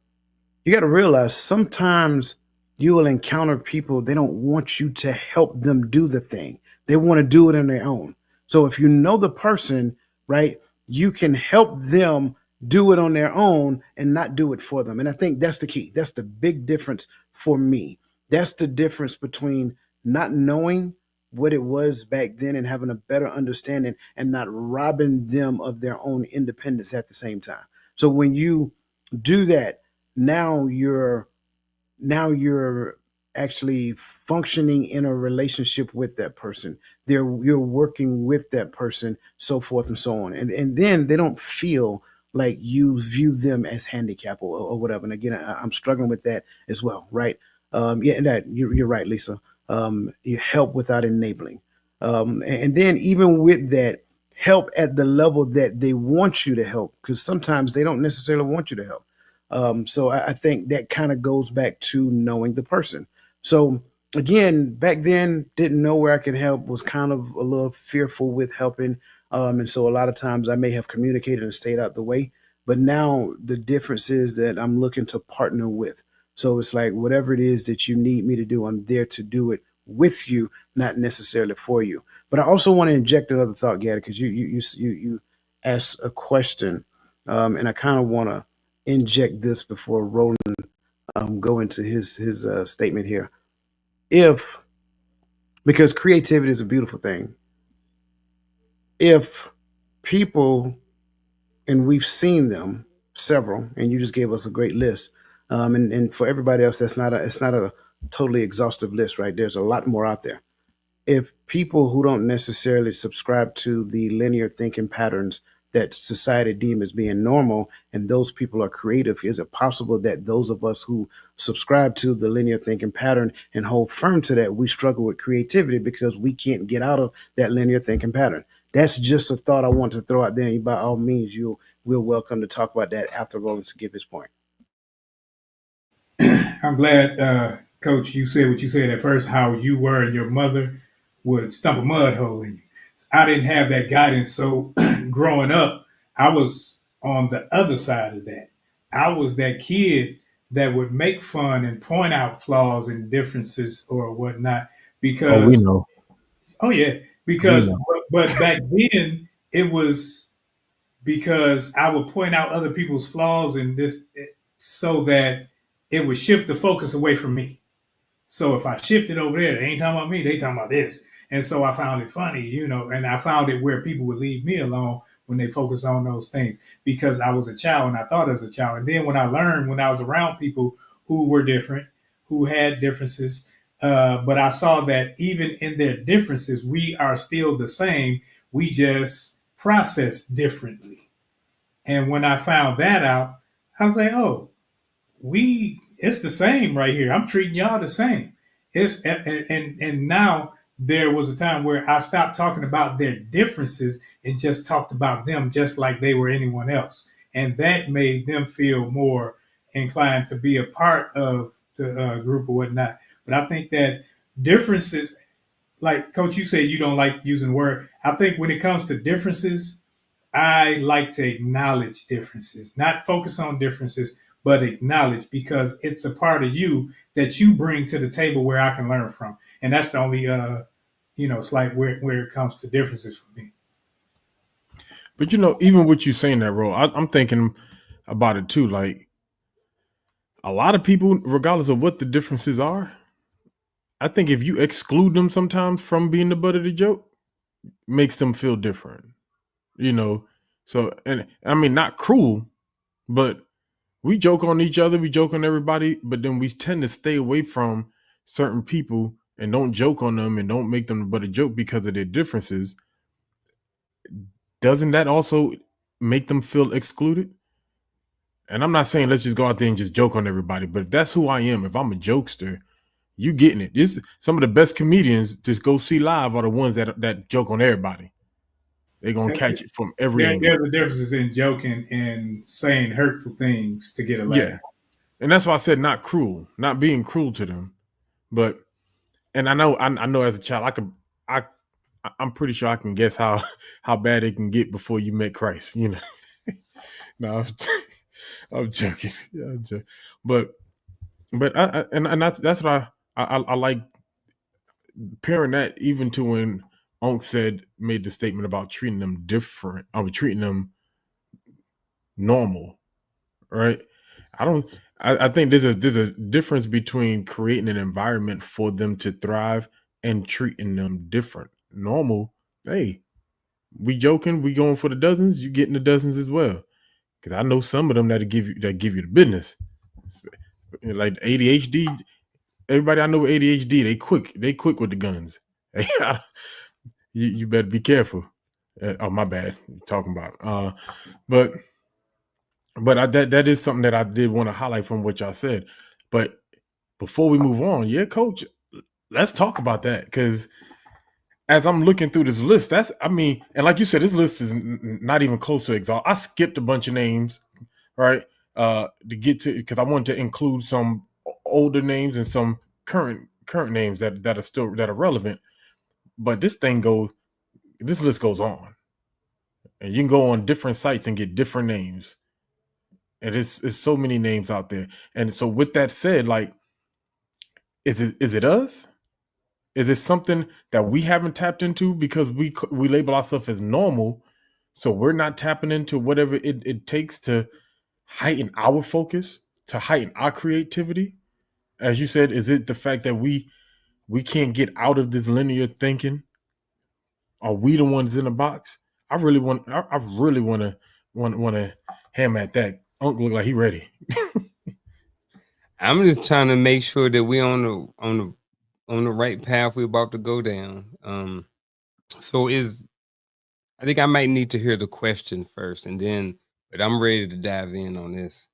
you got to realize sometimes you will encounter people, they don't want you to help them do the thing. They want to do it on their own. So if you know the person, right, you can help them do it on their own and not do it for them. And I think that's the key. That's the big difference for me. That's the difference between not knowing what it was back then and having a better understanding and not robbing them of their own independence at the same time. So when you do that, now you're actually functioning in a relationship with that person. You're working with that person, so forth and so on. And then they don't feel like you view them as handicapped or whatever. And again, I'm struggling with that as well, right? Yeah, and that you're right, Lisa. You help without enabling. And then even with that, help at the level that they want you to help, because sometimes they don't necessarily want you to help. So I think that kind of goes back to knowing the person. So again, back then, didn't know where I could help, was kind of a little fearful with helping. And so a lot of times I may have communicated and stayed out the way. But now the difference is that I'm looking to partner with. So it's like whatever it is that you need me to do, I'm there to do it with you, not necessarily for you. But I also want to inject another thought, Gary, because you asked a question, and I kind of want to inject this before Roland go into his statement here. If Because creativity is a beautiful thing. If people, and we've seen them several, and you just gave us a great list, and for everybody else, it's not a totally exhaustive list, right? There's a lot more out there. If people who don't necessarily subscribe to the linear thinking patterns that society deem as being normal, and those people are creative, is it possible that those of us who subscribe to the linear thinking pattern and hold firm to that, we struggle with creativity because we can't get out of that linear thinking pattern? That's just a thought I want to throw out there. And by all means, we're welcome to talk about that after Roland to give his point. I'm glad, Coach, you said what you said at first, how you were and your mother would stump a mud hole in you. I didn't have that guidance. So growing up, I was on the other side of that. I was that kid that would make fun and point out flaws and differences or whatnot Oh, we because, know. oh, yeah, We because, know. but back then it was because I would point out other people's flaws and this so that it would shift the focus away from me. So if I shifted over there, they ain't talking about me, they talking about this. And so I found it funny, and I found it where people would leave me alone when they focus on those things because I was a child and I thought as a child. And then when I learned, when I was around people who were different, who had differences, but I saw that even in their differences, we are still the same. We just process differently. And when I found that out, I was like, oh, it's the same right here. I'm treating y'all the same. And now there was a time where I stopped talking about their differences and just talked about them just like they were anyone else. And that made them feel more inclined to be a part of the group or whatnot. But I think that differences, like Coach, you said you don't like using the word. I think when it comes to differences, I like to acknowledge differences, not focus on differences, but acknowledge, because it's a part of you that you bring to the table where I can learn from. And that's the only, slight where it comes to differences for me. But even with you saying that, Ro, I'm thinking about it too. Like a lot of people, regardless of what the differences are, I think if you exclude them sometimes from being the butt of the joke, makes them feel different. So, and I mean, not cruel, but we joke on each other, we joke on everybody, but then we tend to stay away from certain people and don't joke on them and don't make them but a joke because of their differences. Doesn't that also make them feel excluded? And I'm not saying let's just go out there and just joke on everybody, but if that's who I am, if I'm a jokester, you getting it. This some of the best comedians just go see live are the ones that joke on everybody. They're gonna catch it from every angle. There's a difference in joking and saying hurtful things to get a laugh. Yeah. And that's why I said not cruel, not being cruel to them. But and I know as a child I'm pretty sure I can guess how bad it can get before you met Christ, No, I'm joking. Yeah, I'm joking. But that's what I like pairing that even to when Onk made the statement about treating them different. I was treating them normal, right? I think there's a difference between creating an environment for them to thrive and treating them different. Normal, hey, we joking, we going for the dozens, you getting the dozens as well. Because I know some of them that give you the business. Like ADHD, everybody I know with ADHD, they quick with the guns. You better be careful. Oh, my bad. Talking about. But that is something that I did want to highlight from what y'all said. But before we move on, yeah, Coach, let's talk about that, because as I'm looking through this list, and like you said, this list is not even close to exhaust. I skipped a bunch of names, right, to get to, because I wanted to include some older names and some current names that are relevant. But this list goes on, and you can go on different sites and get different names. And it's so many names out there. And so with that said, like, is it us? Is it something that we haven't tapped into because we label ourselves as normal, so we're not tapping into whatever it takes to heighten our focus, to heighten our creativity? As you said, is it the fact that we can't get out of this linear thinking? Are we the ones in the box? I really want to ham at that. Uncle look like he ready. I'm just trying to make sure that we're on the right path we're about to go down. I think I might need to hear the question first, but I'm ready to dive in on this.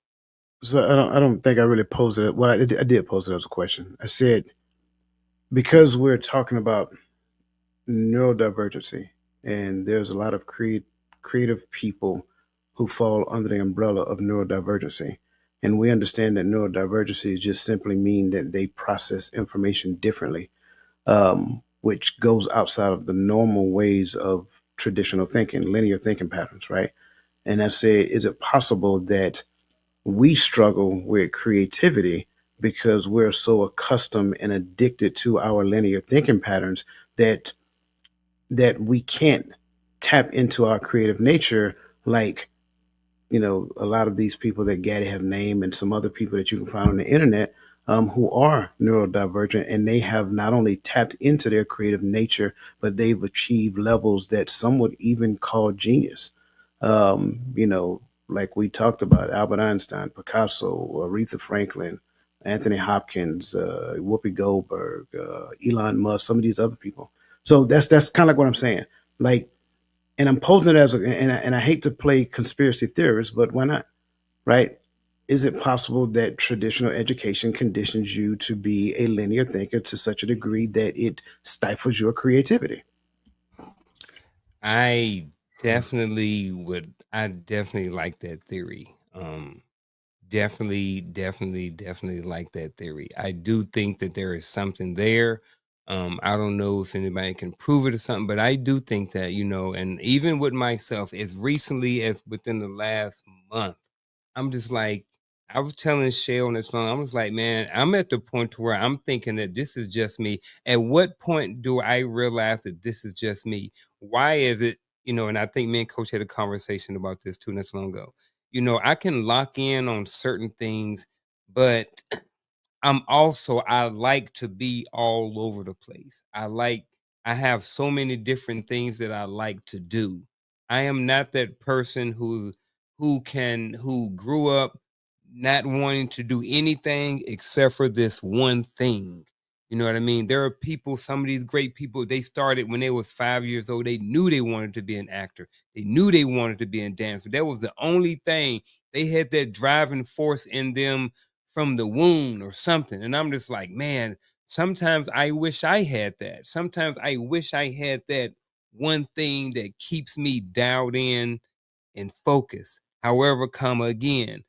So I don't think I really posed it. Well, I did pose it as a question. I said, because we're talking about neurodivergency, and there's a lot of creative people who fall under the umbrella of neurodivergency. And we understand that neurodivergency just simply mean that they process information differently, which goes outside of the normal ways of traditional thinking, linear thinking patterns, right? And I said, is it possible that we struggle with creativity because we're so accustomed and addicted to our linear thinking patterns that we can't tap into our creative nature, like, a lot of these people that Gaddy have named and some other people that you can find on the internet, who are neurodivergent, and they have not only tapped into their creative nature, but they've achieved levels that some would even call genius. Like we talked about, Albert Einstein, Picasso, Aretha Franklin, Anthony Hopkins, Whoopi Goldberg, Elon Musk, some of these other people. So that's kind of like what I'm saying. Like, and I'm posing it as and I hate to play conspiracy theorist, but why not? Right? Is it possible that traditional education conditions you to be a linear thinker to such a degree that it stifles your creativity? I definitely like that theory. Definitely like that theory. I do think that there is something there. I don't know if anybody can prove it or something, but I do think that, and even with myself, as recently as within the last month, I'm just like, I was telling Shell this long, I was like, man, I'm at the point to where I'm thinking that this is just me. At what point do I realize that this is just me? Why is it, and I think me and Coach had a conversation about this 2 nights long ago. I can lock in on certain things, but I like to be all over the place. I have so many different things that I like to do. I am not that person who grew up not wanting to do anything except for this one thing. You know what I mean? There are people, some of these great people, they started when they was 5 years old. They knew they wanted to be an actor. They knew they wanted to be a dancer. That was the only thing. They had that driving force in them from the womb or something. And I'm just like, man, sometimes I wish I had that. Sometimes I wish I had that one thing that keeps me dialed in and focused. However, again,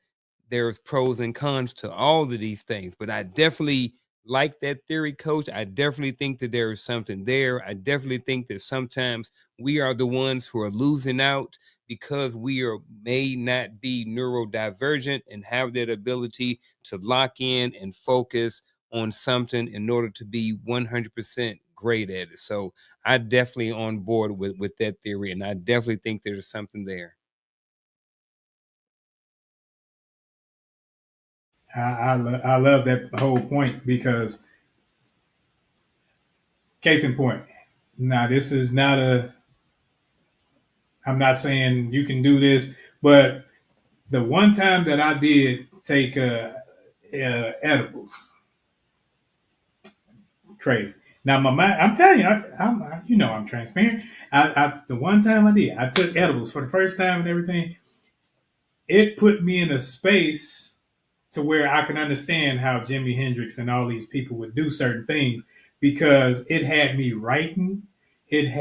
there's pros and cons to all of these things, but I definitely like that theory, Coach. I definitely think that there is something there. I definitely think that sometimes we are the ones who are losing out because may not be neurodivergent and have that ability to lock in and focus on something in order to be 100% great at it. So I definitely on board with that theory, and I definitely think there's something there. I love that whole point because, case in point, now this is not I'm not saying you can do this, but the one time that I did take edibles, crazy. Now my mind, I'm telling you, I'm transparent. The one time I took edibles for the first time and everything. It put me in a space to where I can understand how Jimi Hendrix and all these people would do certain things because it had me writing. It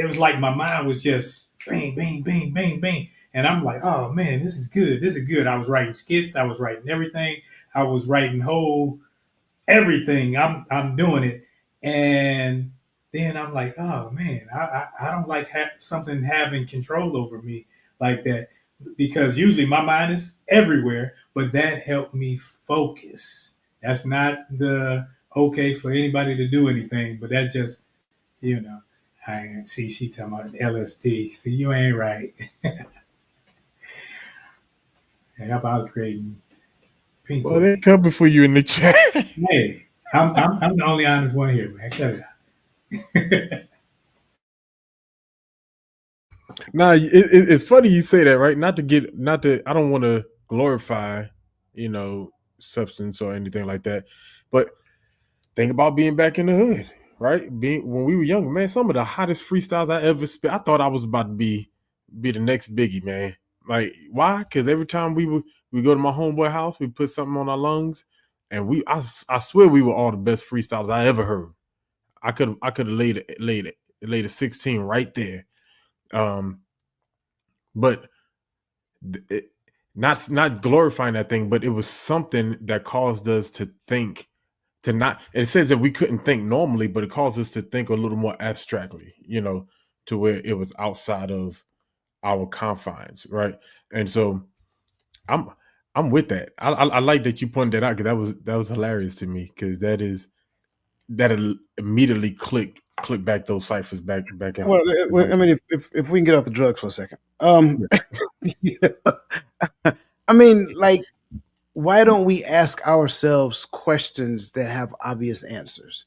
was like my mind was just bang, bang, bang, bang, bang. And I'm like, oh man, this is good. This is good. I was writing skits. I was writing everything. I was writing whole everything. I'm doing it. And then I'm like, oh man, I don't like something having control over me like that because usually my mind is everywhere, but that helped me focus. That's not the okay for anybody to do anything, but that just, you know, I see she talking about LSD. See, you ain't right. How about creating pink? Well, they coming for you in the chat. Hey, I'm the only honest one here, man. Cut it out. Nah, it's funny you say that, right? Not to. I don't want to glorify, substance or anything like that, but think about being back in the hood, right? Being when we were younger, man. Some of the hottest freestyles I ever spit. I thought I was about to be the next Biggie, man. Like why? Because every time we go to my homeboy house, we put something on our lungs, and I swear we were all the best freestyles I ever heard. I could have laid a 16 right there. But it, not glorifying that thing, but it was something that caused us to think to not. It says that we couldn't think normally, but it caused us to think a little more abstractly, to where it was outside of our confines, right? And so I'm with that. I like that you pointed that out because that was hilarious to me because that immediately clicked back those ciphers back in. Well, I mean, if we can get off the drugs for a second, I mean, like, why don't we ask ourselves questions that have obvious answers?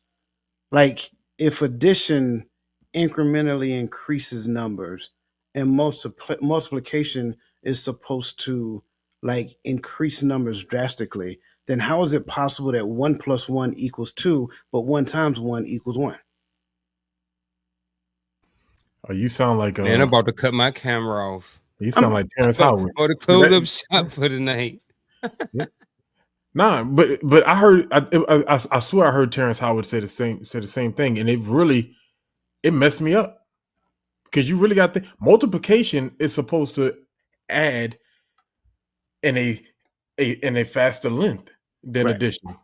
Like, if addition incrementally increases numbers and multiplication is supposed to like increase numbers drastically, then how is it possible that 1 + 1 = 2, but 1 × 1 = 1? Oh, you sound like Man, I'm about to cut my camera off. You sound like Terrence Howard. Or to close up shop for the night. Nah, but I heard I swear I heard Terrence Howard say the same thing, and it messed me up because you really got to think multiplication is supposed to add in a faster length than addition.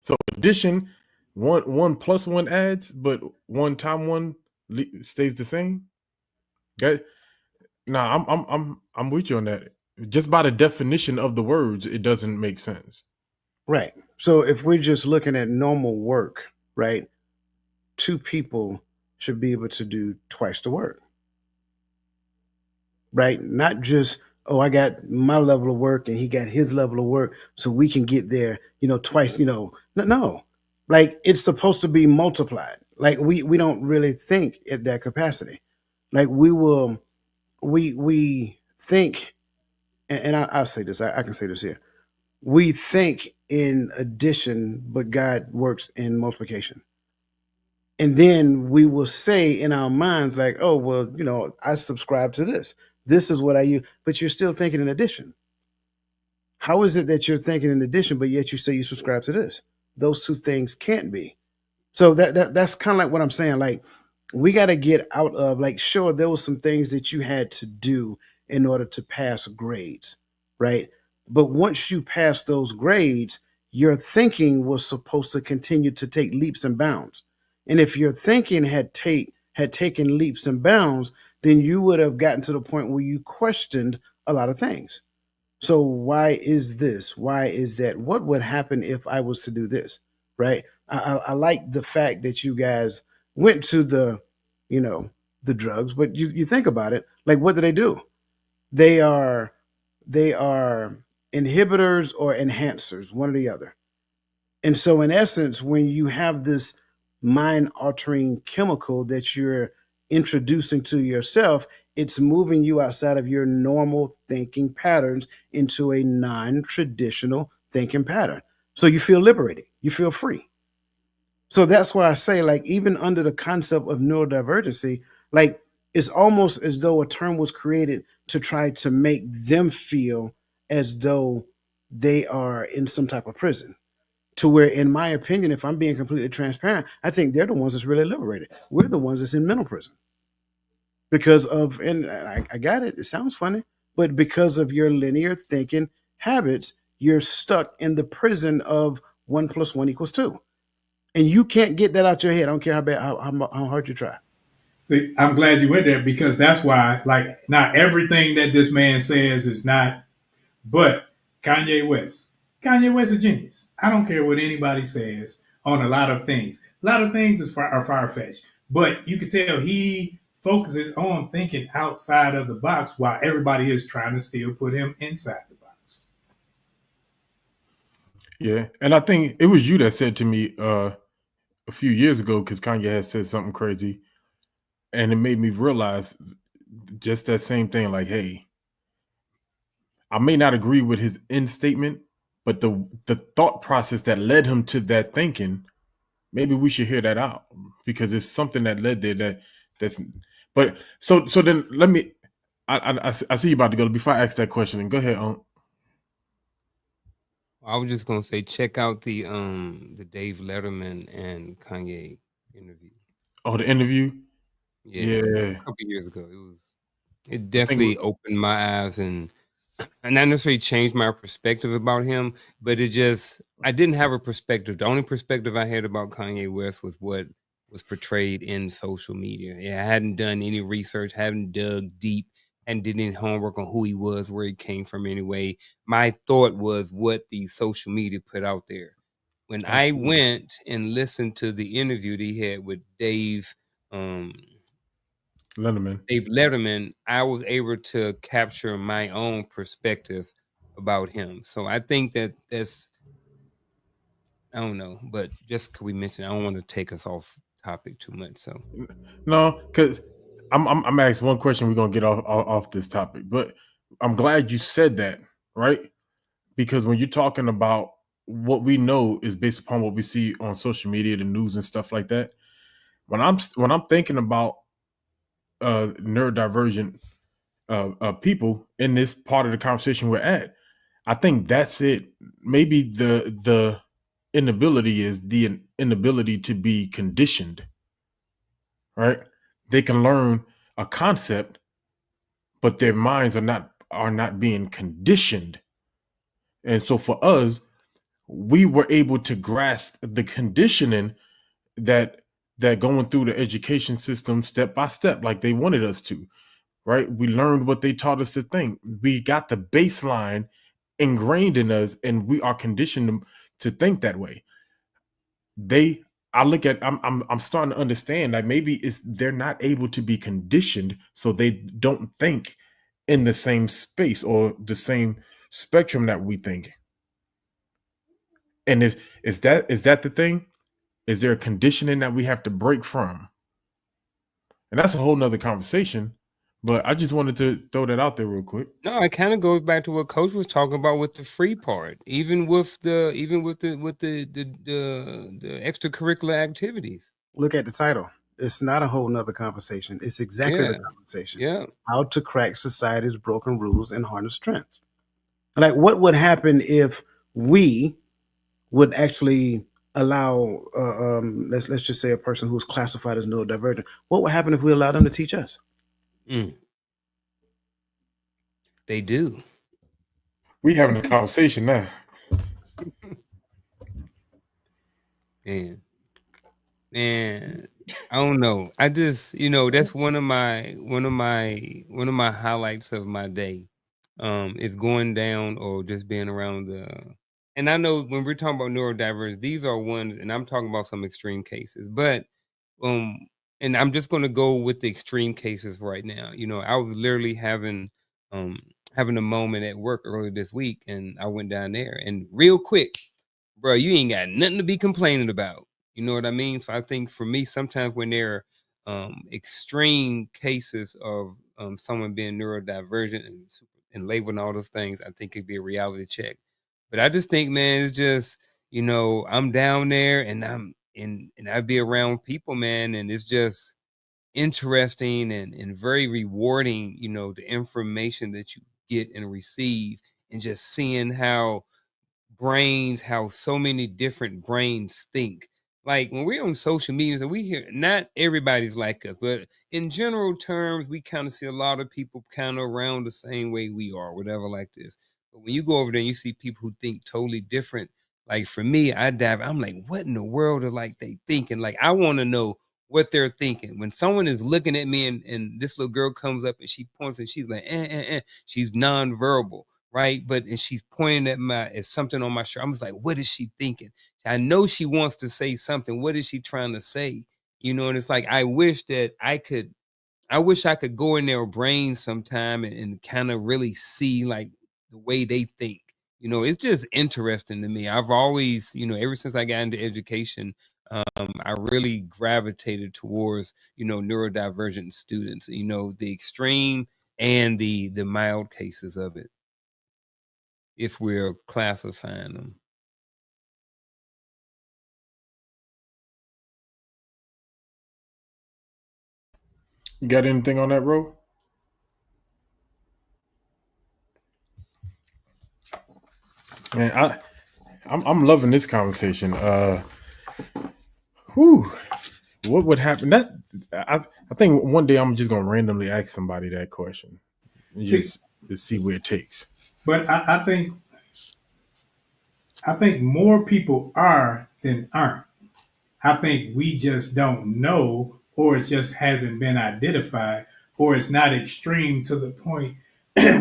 So addition, one plus one adds, but 1 × 1 stays the same. Okay, nah, I'm with you on that. just by the definition of the words, it doesn't make sense. Right. So if we're just looking at normal work, right, two people should be able to do twice the work, right? Not just, oh, I got my level of work and he got his level of work, so we can get there, twice, no, no. Like it's supposed to be multiplied. Like we don't really think at that capacity. Like we think, and I'll say this, I can say this here. We think in addition, but God works in multiplication. And then we will say in our minds, like, oh, well, I subscribe to this. This is what I use. But you're still thinking in addition. How is it that you're thinking in addition, but yet you say you subscribe to this? Those two things can't be. So that's kind of like what I'm saying. Like, we got to get out of, like, sure, there was some things that you had to do in order to pass grades, right? But once you pass those grades, your thinking was supposed to continue to take leaps and bounds. And if your thinking had taken leaps and bounds, then you would have gotten to the point where you questioned a lot of things. So why is this? Why is that? What would happen if I was to do this? Right? I like the fact that you guys went to you know, the drugs, but you think about it, like what do they do? They are they are inhibitors or enhancers, one or the other. And so, in essence, when you have this mind altering chemical that you're introducing to yourself, it's moving you outside of your normal thinking patterns into a non traditional thinking pattern. So you feel liberated, you feel free. So that's why I say, like, even under the concept of neurodivergency, like, it's almost as though a term was created to try to make them feel as though they are in some type of prison, to where, in my opinion, if I'm being completely transparent, I think they're the ones that's really liberated. We're the ones that's in mental prison because of, and I got it. It sounds funny, but because of your linear thinking habits, you're stuck in the prison of 1 + 1 = 2, and you can't get that out your head. I don't care how bad, how hard you try. See, I'm glad you went there because that's why, like, not everything that this man says is not, but Kanye West. Kanye West is a genius. I don't care what anybody says on a lot of things. A lot of things are far-fetched, but you can tell he focuses on thinking outside of the box while everybody is trying to still put him inside the box. Yeah, and I think it was you that said to me a few years ago, because Kanye had said something crazy, and it made me realize just that same thing. Like, hey, I may not agree with his end statement, but the thought process that led him to that thinking, maybe we should hear that out, because it's something that led there that's. But so then let me. I see you about to go. Before I ask that question, and go ahead. I was just gonna say, check out the Dave Letterman and Kanye interview. Oh, the interview. Yeah, a Yeah, couple years ago. It I think. definitely opened my eyes and not necessarily changed my perspective about him, but I didn't have a perspective. The only perspective I had about Kanye West was what was portrayed in social media. Yeah, I hadn't done any research, hadn't dug deep, and did any homework on who he was, where he came from anyway. My thought was what the social media put out there. When I Absolutely. went and listened to the interview that he had with um, Letterman, I was able to capture my own perspective about him. So I think that's, I don't know, but just because we mentioned, I don't want to take us off topic too much. So No, because I'm asked one question. We're gonna get off this topic, but I'm glad you said that, right? Because when you're talking about what we know is based upon what we see on social media, the news and stuff like that. When I'm thinking about neurodivergent people in this part of the conversation we're at, I think that's it. Maybe the inability is the inability to be conditioned, right? They can learn a concept, but their minds are not being conditioned. And so for us, we were able to grasp the conditioning that going through the education system step by step, like they wanted us to. right? We learned what they taught us to think. We got the baseline ingrained in us, and we are conditioned to think that way. I'm starting to understand that maybe they're not able to be conditioned, so they don't think in the same space or the same spectrum that we think. And is that the thing? Is there a conditioning that we have to break from? And that's a whole nother conversation. But I just wanted to throw that out there real quick. No, it kind of goes back to what Coach was talking about with the free part, even with the extracurricular activities. Look at the title. It's not a whole nother conversation. It's exactly Yeah, the conversation. yeah. How to crack society's broken rules and harness strengths. Like, what would happen if we would actually allow, let's just say, a person who's classified as neurodivergent? What would happen if we allowed them to teach us? They do. We having a conversation now. Man, I don't know. I just, that's one of my highlights of my day. Is going down or just being around and I know when we're talking about neurodiverse, these are ones, and I'm talking about some extreme cases, but um and I'm just gonna go with the extreme cases right now. I was literally um having a moment at work earlier this week, and I went down there, and real quick, bro, you ain't got nothing to be complaining about. You know what I mean? So I think for me, sometimes when there are extreme cases of someone being neurodivergent and labeling all those things, I think it'd be a reality check. But I just think, man, it's just, I'm down there, and I'd be around people, man, and it's just interesting and very rewarding, the information that you get and receive, and just seeing how so many different brains think. Like when we're on social media and we hear, not everybody's like us, but in general terms, we kind of see a lot of people kind of around the same way we are, whatever, like this. But when you go over there and you see people who think totally different, like for me, I'm like, what in the world are like they thinking? Like, I want to know what they're thinking. When someone is looking at me, and this little girl comes up and she points and she's like, she's nonverbal, right? And she's pointing at something on my shirt. I'm just like, what is she thinking? I know she wants to say something. What is she trying to say? And it's like, I wish I could go in their brains sometime and kind of really see like the way they think. It's just interesting to me. I've always, ever since I got into education, I really gravitated towards, neurodivergent students, the extreme and the mild cases of it, if we're classifying them. You got anything on that, Ro? Man, I'm loving this conversation. Whew, what would happen? I think one day I'm just gonna randomly ask somebody that question, and See, just to see where it takes. but I think more people are than aren't. I think we just don't know, or it just hasn't been identified, or it's not extreme to the point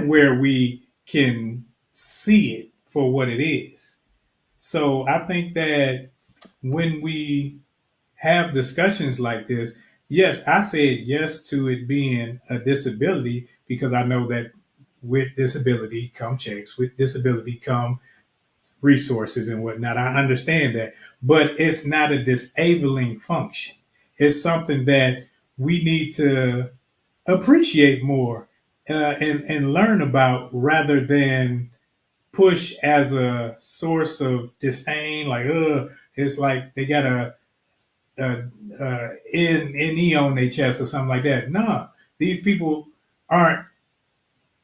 where we can see it for what it is. So I think that when we have discussions like this, yes, I said yes to it being a disability because I know that with disability come checks, with disability come resources and whatnot. I understand that, but it's not a disabling function. It's something that we need to appreciate more and learn about rather than push as a source of disdain. Like, it's like they got NE on their chest or something like that. No, these people aren't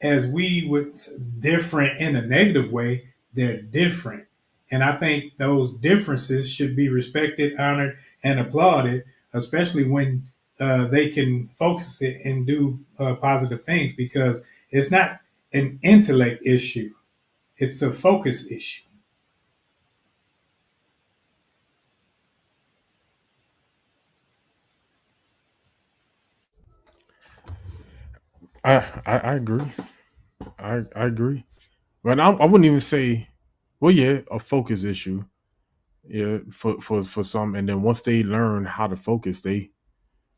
as we would different in a negative way. They're different. And I think those differences should be respected, honored, and applauded, especially when they can focus it and do positive things because it's not an intellect issue, it's a focus issue. I agree. I agree. But I wouldn't even say, well, yeah, a focus issue. Yeah, for some, and then once they learn how to focus, they,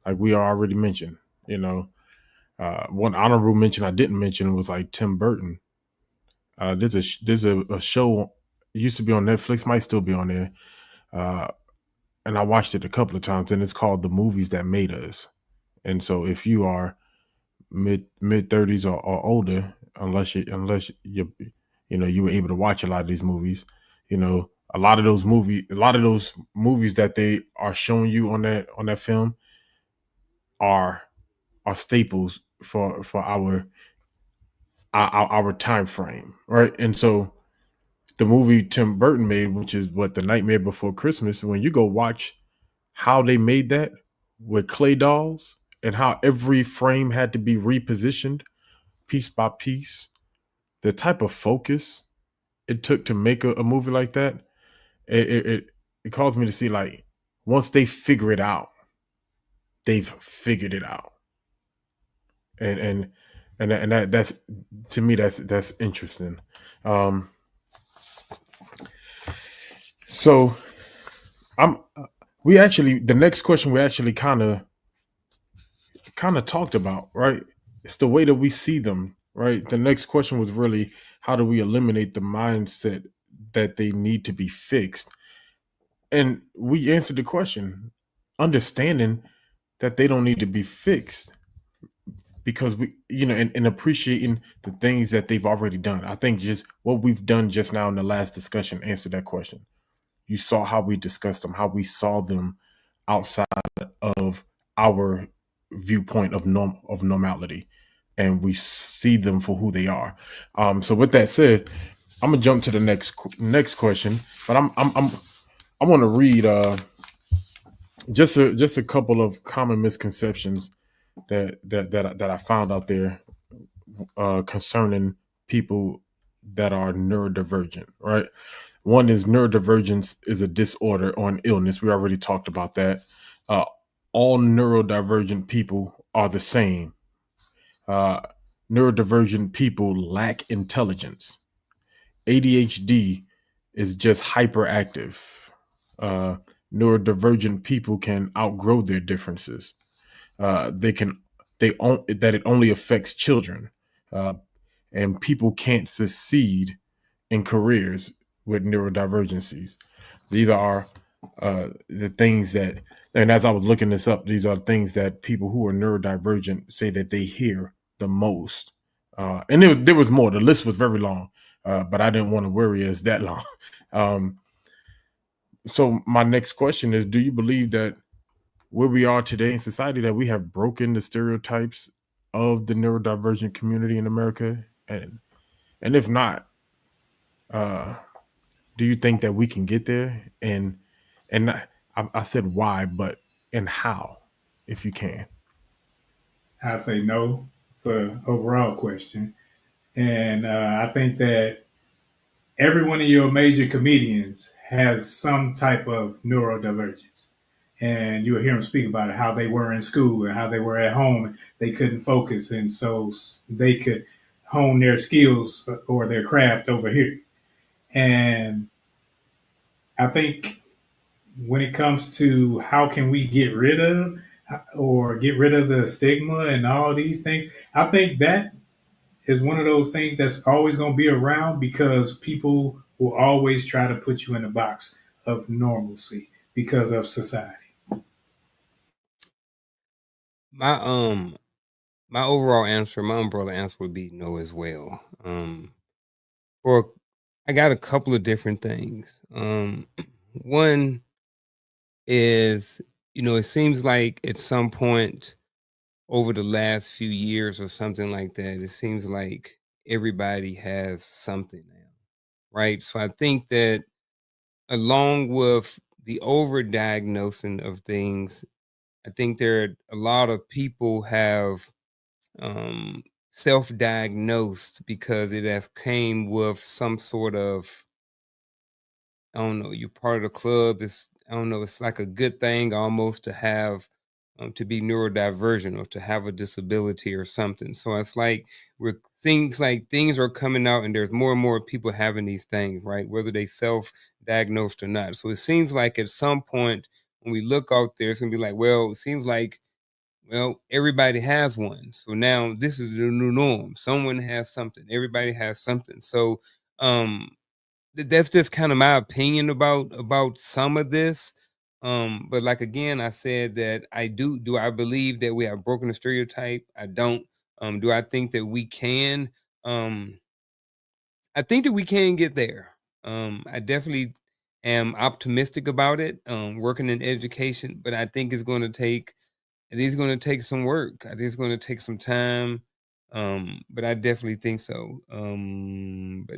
like we already mentioned, you know, one honorable mention I didn't mention was like Tim Burton. There's a show, it used to be on Netflix, might still be on there, uh, and I watched it a couple of times, and it's called The Movies That Made Us. And so if you are mid 30s or older, unless you know you were able to watch a lot of these movies, you know, a lot of those movies that they are showing you on that film are staples for our time frame, right? And so the movie Tim Burton made, which is what, The Nightmare Before Christmas, when you go watch how they made that with clay dolls and how every frame had to be repositioned piece by piece, the type of focus it took to make a movie like that, it caused me to see, like, once they figure it out, they've figured it out. And that's, to me, that's interesting. Um, so I'm we actually, the next question we actually kind of talked about, right? It's the way that we see them, right? The next question was really, how do we eliminate the mindset that they need to be fixed? And we answered the question, understanding that they don't need to be fixed, because we, you know, and appreciating the things that they've already done. I think just what we've done just now in the last discussion answered that question. You saw how we discussed them, how we saw them outside of our viewpoint of normality, and we see them for who they are. So with that said, I'm gonna jump to the next question, but I want to read just a couple of common misconceptions that I found out there concerning people that are neurodivergent. Right, one is neurodivergence is a disorder or an illness. We already talked about that. Uh, all neurodivergent people are the same. Uh, Neurodivergent people lack intelligence. ADHD is just hyperactive. Uh, Neurodivergent people can outgrow their differences. They can that it only affects children, uh, and people can't succeed in careers with neurodivergencies. These are the things that, and as I was looking this up, these are things that people who are neurodivergent say that they hear the most. And there was more. The list was very long, but I didn't want to worry us that long. Um, so my next question is: do you believe that where we are today in society, that we have broken the stereotypes of the neurodivergent community in America? And if not, uh, do you think that we can get there? And I said why, but and how, if you can. I say no for overall question. And I think that every one of your major comedians has some type of neurodivergence. And you'll hear them speak about it, how they were in school and how they were at home. They couldn't focus. And so they could hone their skills or their craft over here. And I think when it comes to how can we get rid of or get rid of the stigma and all these things, I think that is one of those things that's always going to be around because people will always try to put you in a box of normalcy because of society. My my overall answer, my umbrella answer would be no as well. For I got a couple of different things. One is, it seems like at some point over the last few years or something like that, it seems like everybody has something now, right? So I think that along with the overdiagnosing of things, I think there are a lot of people have self-diagnosed because it has came with some sort of, I don't know, you're part of the club. It's, I don't know, it's like a good thing almost to have to be neurodivergent or to have a disability or something. So it's like things are coming out, and there's more and more people having these things, right? Whether they self-diagnosed or not. So it seems like at some point when we look out there, it's gonna be like, well, it seems like, well, everybody has one. So now this is the new norm. Someone has something. Everybody has something. So that's just kind of my opinion about some of this. But like again, I said that do I believe that we have broken the stereotype? I don't. Do I think that we can? I think that we can get there. I definitely am optimistic about it. Working in education, but I think it is going to take some work. I think it's going to take some time. But I definitely think so. But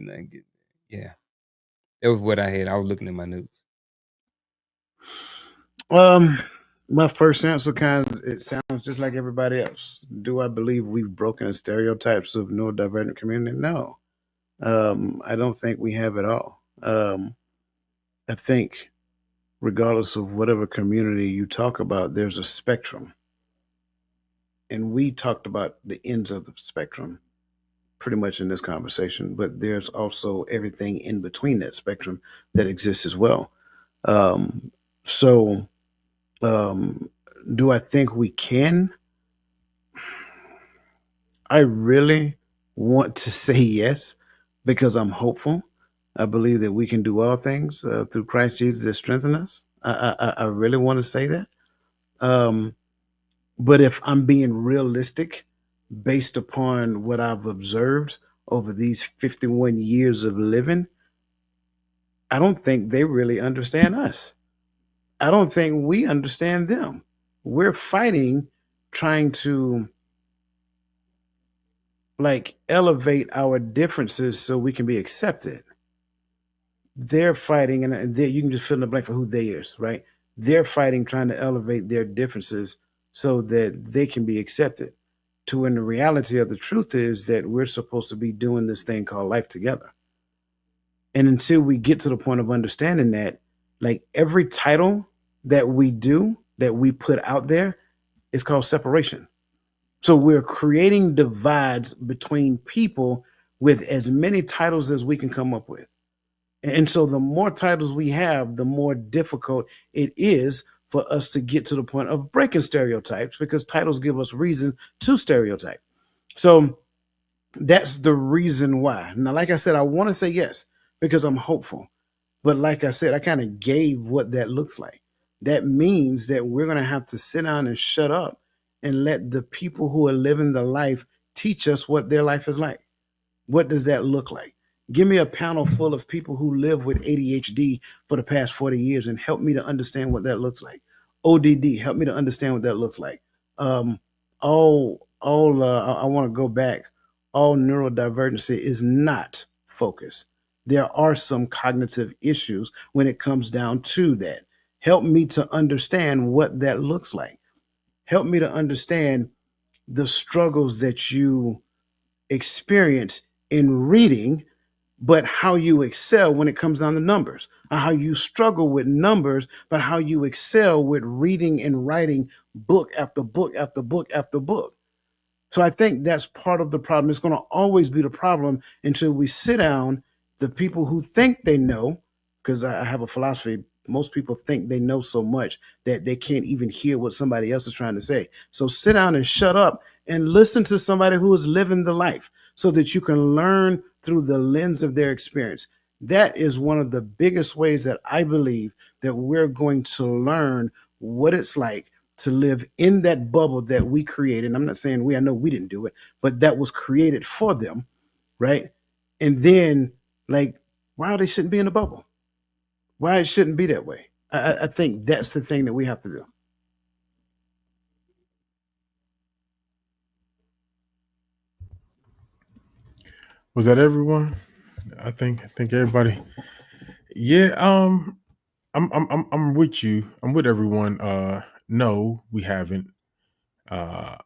not get yeah. That was what I had. I was looking at my notes. My first answer it sounds just like everybody else. Do I believe we've broken the stereotypes of neurodivergent community? No. I don't think we have at all. I think regardless of whatever community you talk about, there's a spectrum. And we talked about the ends of the spectrum pretty much in this conversation, but there's also everything in between that spectrum that exists as well. Um, so, do I think we can? I really want to say yes because I'm hopeful. I believe that we can do all things through Christ Jesus that strengthen us. I really want to say that. Um, but if I'm being realistic, based upon what I've observed over these 51 years of living, I don't think they really understand us. I don't think we understand them. We're fighting, trying to like elevate our differences so we can be accepted. They're fighting, and you can just fill in the blank for who they is, right? They're fighting, trying to elevate their differences so that they can be accepted. To when the reality of the truth is that we're supposed to be doing this thing called life together. And until we get to the point of understanding that, like every title that we do, that we put out there, is called separation. So we're creating divides between people with as many titles as we can come up with. And so the more titles we have, the more difficult it is for us to get to the point of breaking stereotypes because titles give us reason to stereotype. So that's the reason why. Now, like I said, I want to say yes because I'm hopeful. But like I said, I kind of gave what that looks like. That means that we're going to have to sit down and shut up and let the people who are living the life teach us what their life is like. What does that look like? Give me a panel full of people who live with ADHD for the past 40 years and help me to understand what that looks like. ODD, help me to understand what that looks like. I want to go back. All neurodivergency is not focus. There are some cognitive issues when it comes down to that. Help me to understand what that looks like. Help me to understand the struggles that you experience in reading, but how you excel when it comes down to numbers, or how you struggle with numbers, but how you excel with reading and writing book after book after book after book. So I think that's part of the problem. It's going to always be the problem until we sit down, the people who think they know, because I have a philosophy. Most people think they know so much that they can't even hear what somebody else is trying to say. So sit down and shut up and listen to somebody who is living the life so that you can learn through the lens of their experience. That is one of the biggest ways that I believe that we're going to learn what it's like to live in that bubble that we created. I'm not saying I know we didn't do it, but that was created for them, right? And then, like, why they shouldn't be in a bubble? Why it shouldn't be that way? I think that's the thing that we have to do. Was that everyone? I think everybody. Yeah. I'm with you. I'm with everyone. No, we haven't. Uh,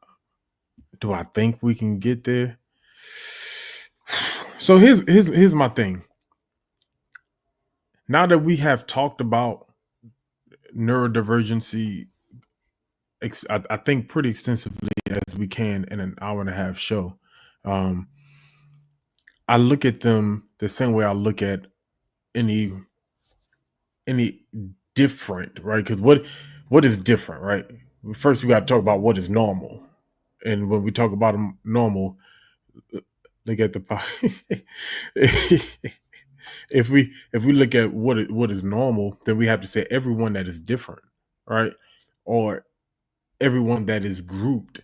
do I think we can get there? So here's my thing. Now that we have talked about neurodivergency I think pretty extensively as we can in an hour and a half show. Um, I look at them the same way I look at any different, right? Because what is different, right? First, we got to talk about what is normal, and when we talk about normal, look at the if we look at what is normal, then we have to say everyone that is different, right? Or everyone that is grouped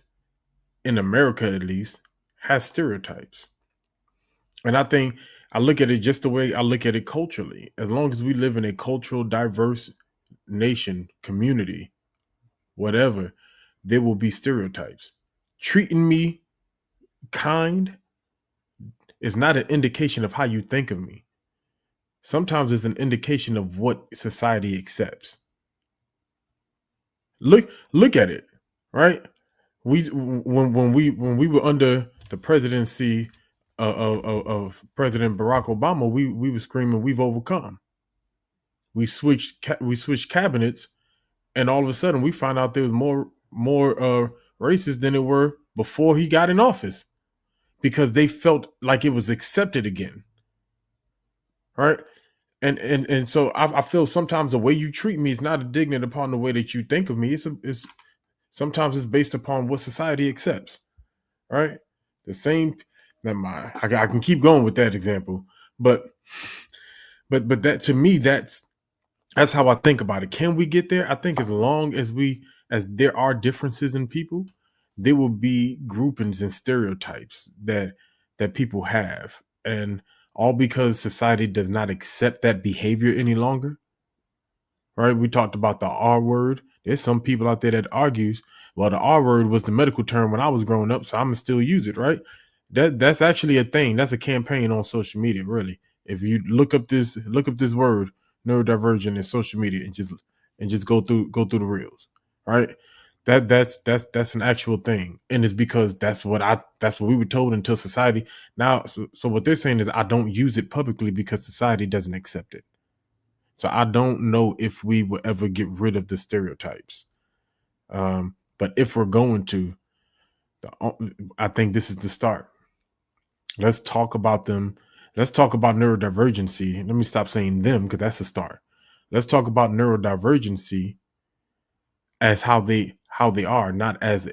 in America, at least, has stereotypes. And I think I look at it just the way I look at it culturally. As long as we live in a cultural diverse nation, community, whatever, there will be stereotypes. Treating me kind is not an indication of how you think of me. Sometimes it's an indication of what society accepts. Look at it, right? When we were under the presidency of President Barack Obama, we were screaming, "We've overcome." We switched cabinets, and all of a sudden we found out there was more racists than there were before he got in office, because they felt like it was accepted again, right? And so I feel sometimes the way you treat me is not indignant upon the way that you think of me. It's sometimes it's based upon what society accepts, right? The same. Never mind. I can keep going with that example, but that, to me, that's how I think about it. Can we get there? I think as long as there are differences in people, there will be groupings and stereotypes that people have, and all because society does not accept that behavior any longer. Right? We talked about the R word. There's some people out there that argues, well, the R word was the medical term when I was growing up, so I'm gonna still use it, right? That's actually a thing. That's a campaign on social media, really. If you look up this word, neurodivergent, in social media, and just go through the reels, right? That's an actual thing, and it's because that's what we were told until society. Now, so what they're saying is I don't use it publicly because society doesn't accept it. So I don't know if we will ever get rid of the stereotypes. But if we're going to, I think this is the start. Let's talk about them. Let's talk about neurodivergency. Let me stop saying them, because that's a start. Let's talk about neurodivergency as how they are, not as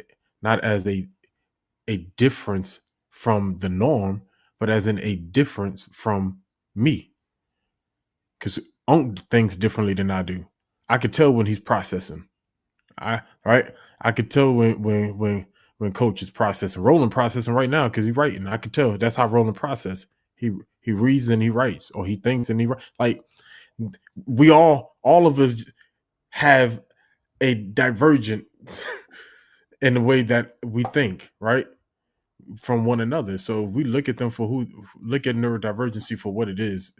a difference from the norm, but as in a difference from me. Because Unc thinks differently than I do. I could tell when he's processing. I could tell when Coach is processing. Roland processing right now because he's writing. I could tell. That's how Roland process. He reads and he writes, or he thinks and he writes. Like, we all of us have a divergent in the way that we think, right, from one another. So if we look at them look at neurodivergency for what it is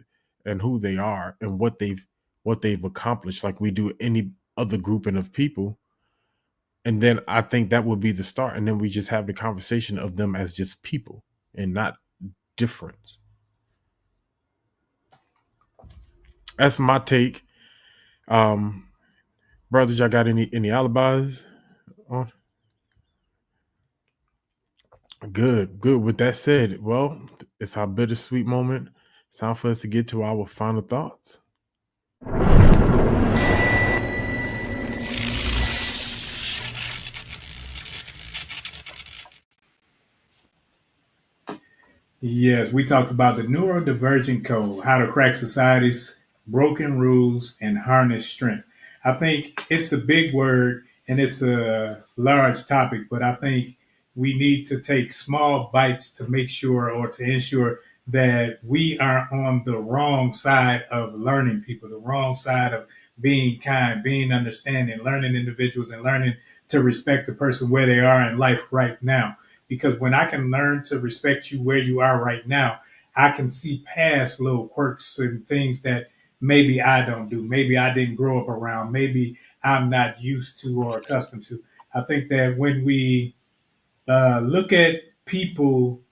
and who they are and what they've accomplished, like we do any other grouping of people. And then I think that would be the start. And then we just have the conversation of them as just people and not difference. That's my take. Brothers, y'all got any alibis on? Good. With that said, well, it's our bittersweet moment. It's time for us to get to our final thoughts. Yes, we talked about the neurodivergent code, how to crack society's broken rules and harness strength. I think it's a big word and it's a large topic, but I think we need to take small bites to make sure, or to ensure, that we are on the wrong side of learning people, the wrong side of being kind, being understanding, learning individuals, and learning to respect the person where they are in life right now. Because when I can learn to respect you where you are right now, I can see past little quirks and things that maybe I don't do, maybe I didn't grow up around, maybe I'm not used to or accustomed to. I think that when we look at people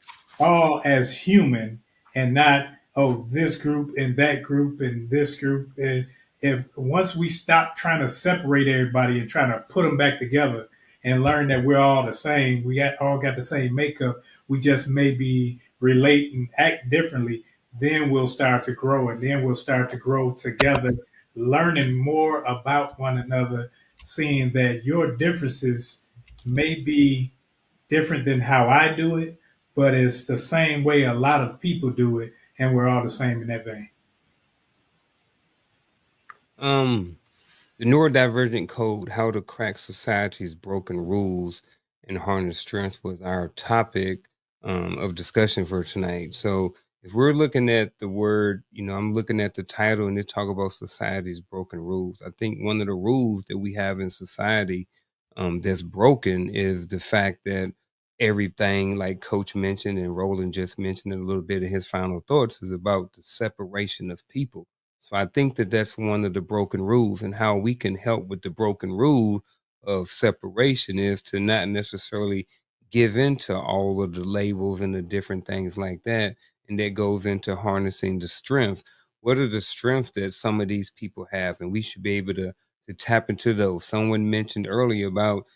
all as human and not, oh, this group and that group and this group, and if once we stop trying to separate everybody and trying to put them back together, and learn that we're all the same. All got the same makeup. We just maybe relate and act differently. Then we'll start to grow, and then we'll start to grow together, learning more about one another, seeing that your differences may be different than how I do it, but it's the same way a lot of people do it, and we're all the same in that vein. The Neurodivergent Code, How to Crack Society's Broken Rules and Harness Strength was our topic of discussion for tonight. So if we're looking at the word, I'm looking at the title and they talk about society's broken rules. I think one of the rules that we have in society that's broken is the fact that everything, like Coach mentioned and Roland just mentioned a little bit in his final thoughts, is about the separation of people. So I think that that's one of the broken rules, and how we can help with the broken rule of separation is to not necessarily give into all of the labels and the different things like that. And that goes into harnessing the strength. What are the strengths that some of these people have? And we should be able to tap into those. Someone mentioned earlier about,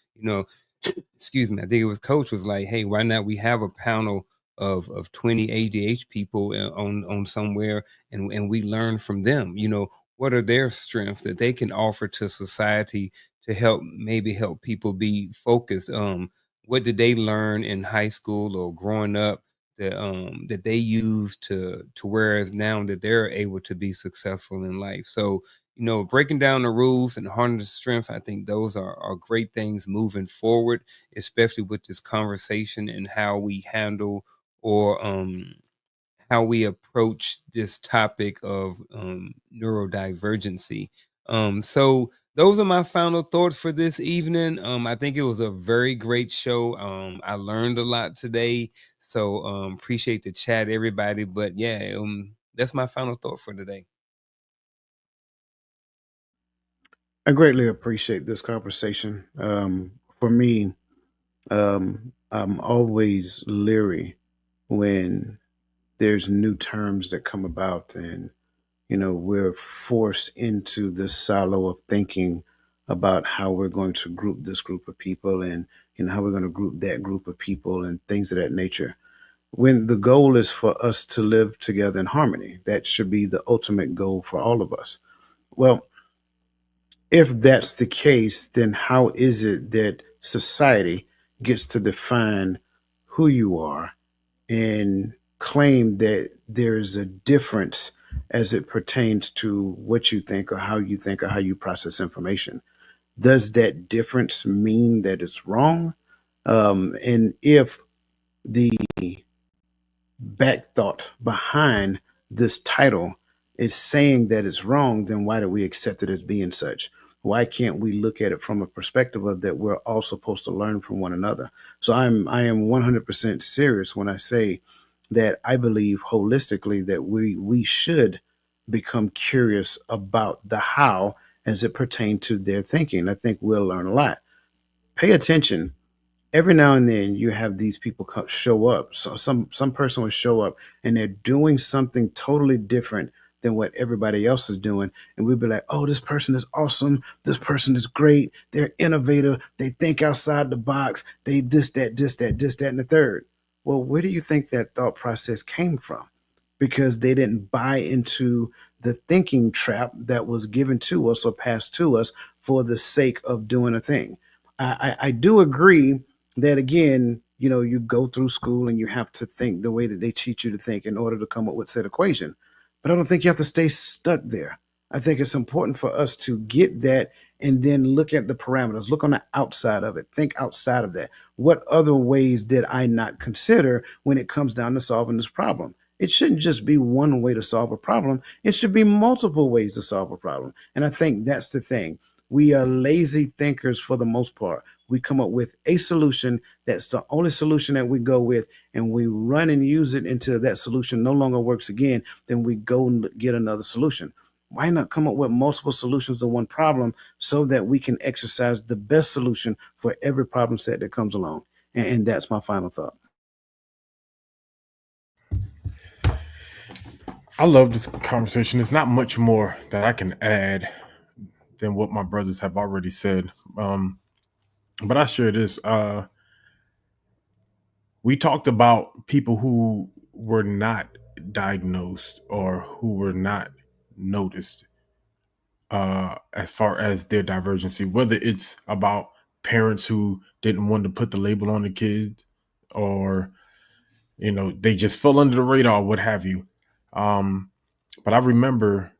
excuse me, I think it was Coach was like, hey, why not we have a panel of 20 ADHD people on somewhere, and we learn from them. What are their strengths that they can offer to society to help people be focused? What did they learn in high school or growing up that they use to whereas now that they're able to be successful in life? So breaking down the rules and harness strength, I think those are great things moving forward, especially with this conversation and how we handle or how we approach this topic of neurodivergency. So those are my final thoughts for this evening. I think it was a very great show. I learned a lot today, so appreciate the chat, everybody. But yeah, that's my final thought for today. I greatly appreciate this conversation. For me, I'm always leery when there's new terms that come about, and we're forced into this silo of thinking about how we're going to group this group of people, and how we're going to group that group of people and things of that nature, when the goal is for us to live together in harmony. That should be the ultimate goal for all of us. Well, if that's the case, then how is it that society gets to define who you are and claim that there's a difference as it pertains to what you think or how you think or how you process information? Does that difference mean that it's wrong? And if the back thought behind this title is saying that it's wrong, then why do we accept it as being such? Why can't we look at it from a perspective of that we're all supposed to learn from one another? So I am 100% serious when I say that I believe holistically that we should become curious about the how as it pertains to their thinking. I think we'll learn a lot. Pay attention. Every now and then you have these people show up. So some person will show up and they're doing something totally different than what everybody else is doing, and we'll be like, oh, this person is awesome, this person is great, they're innovative, they think outside the box, they this that and the third. Well, where do you think that thought process came from? Because they didn't buy into the thinking trap that was given to us or passed to us for the sake of doing a thing. I do agree that, again, you go through school and you have to think the way that they teach you to think in order to come up with said equation. But I don't think you have to stay stuck there. I think it's important for us to get that and then look at the parameters, look on the outside of it, think outside of that. What other ways did I not consider when it comes down to solving this problem? It shouldn't just be one way to solve a problem. It should be multiple ways to solve a problem. And I think that's the thing. We are lazy thinkers for the most part. We come up with a solution. That's the only solution that we go with, and we run and use it until that solution no longer works again. Then we go and get another solution. Why not come up with multiple solutions to one problem so that we can exercise the best solution for every problem set that comes along? And that's my final thought. I love this conversation. There's not much more that I can add than what my brothers have already said. But I share this. We talked about people who were not diagnosed or who were not noticed as far as their divergency, whether it's about parents who didn't want to put the label on the kid, or they just fell under the radar, what have you. But I remember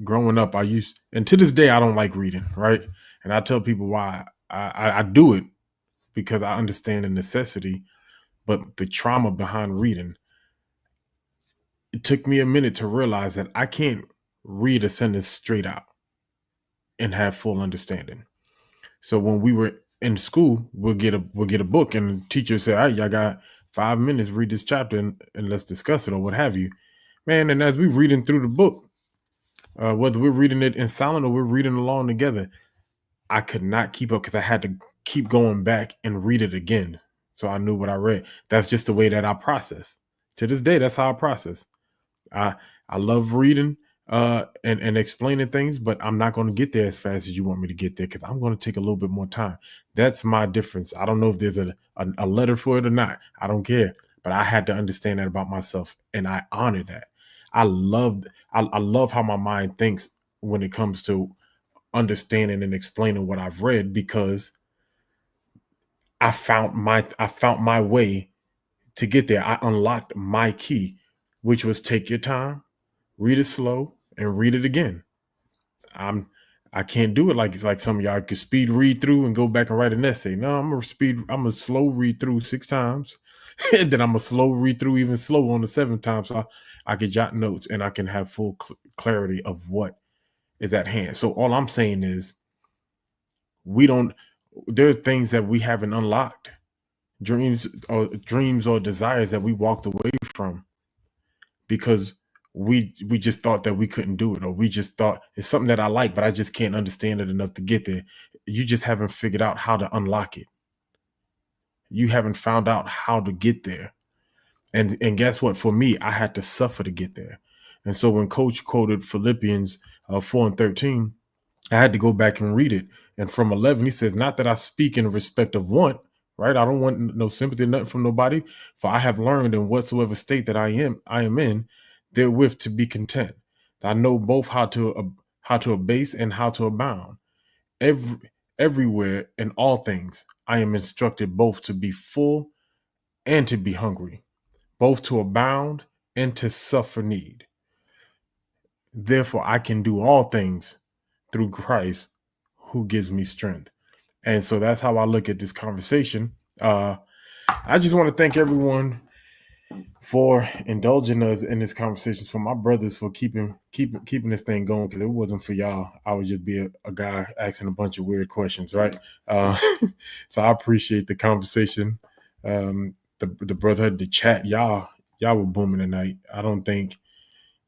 growing up, and to this day I don't like reading, right? And I tell people why. I do it because I understand the necessity, but the trauma behind reading, it took me a minute to realize that I can't read a sentence straight out and have full understanding. So when we were in school, we'll get a book, and the teacher say, "All right, y'all got 5 minutes, read this chapter and let's discuss it," or what have you. Man, and as we reading through the book, whether we're reading it in silent or we're reading along together, I could not keep up because I had to keep going back and read it again. So I knew what I read. That's just the way that I process. To this day, that's how I process. I love reading and explaining things, but I'm not going to get there as fast as you want me to get there because I'm going to take a little bit more time. That's my difference. I don't know if there's a letter for it or not. I don't care. But I had to understand that about myself, and I honor that. I love how my mind thinks when it comes to understanding and explaining what I've read, because I found my way to get there. I unlocked my key, which was take your time, read it slow, and read it again. I can't do it like some of y'all could speed read through and go back and write an essay. No, I'm a slow read through 6 times, and then I'm a slow read through even slower on the 7th time, so I can jot notes and I can have full clarity of what is at hand. So all I'm saying is, there are things that we haven't unlocked, dreams or desires that we walked away from because we just thought that we couldn't do it, or we just thought it's something that I like, but I just can't understand it enough to get there. You just haven't figured out how to unlock it. You haven't found out how to get there. And guess what? For me, I had to suffer to get there. And so when Coach quoted Philippians 4:13, I had to go back and read it. And from 11, he says, "Not that I speak in respect of want," right? I don't want no sympathy, nothing from nobody. "For I have learned in whatsoever state that I am in, therewith to be content. I know both how to abase and how to abound. Everywhere in all things, I am instructed both to be full and to be hungry, both to abound and to suffer need. Therefore, I can do all things through Christ who gives me strength." And so that's how I look at this conversation. I just want to thank everyone for indulging us in this conversation, for my brothers for keeping this thing going, because if it wasn't for y'all, I would just be a guy asking a bunch of weird questions, right? So I appreciate the conversation, the brotherhood, the chat. Y'all were booming tonight. I don't think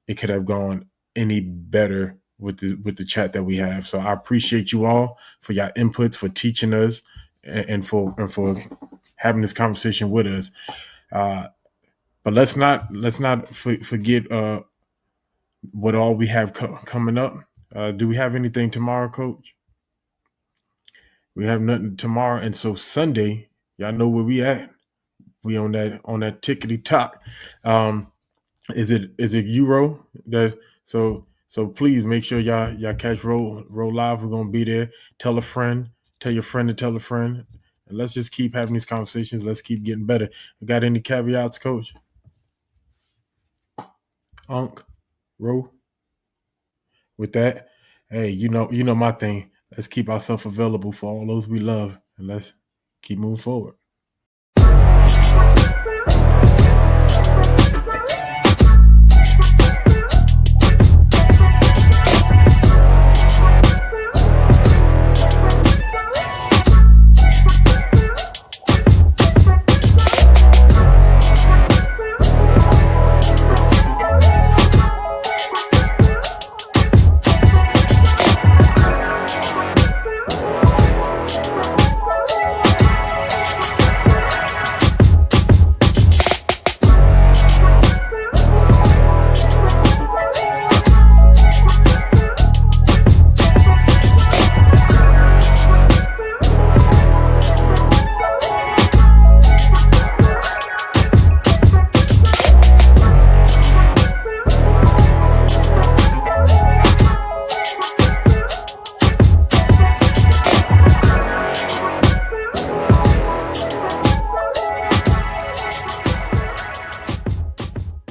it could have gone any better with the chat that we have. So I appreciate you all for your inputs, for teaching us, and for having this conversation with us. But let's not forget what all we have coming up. Do we have anything tomorrow, Coach? We have nothing tomorrow, and so Sunday, y'all know where we at. We on that tickety tock. Is it Euro? So please make sure y'all catch Roll Live. We're gonna be there. Tell a friend, tell your friend to tell a friend, and let's just keep having these conversations. Let's keep getting better. Got any caveats, Coach? Unc, Ro? With that, hey, you know my thing. Let's keep ourselves available for all those we love, and let's keep moving forward.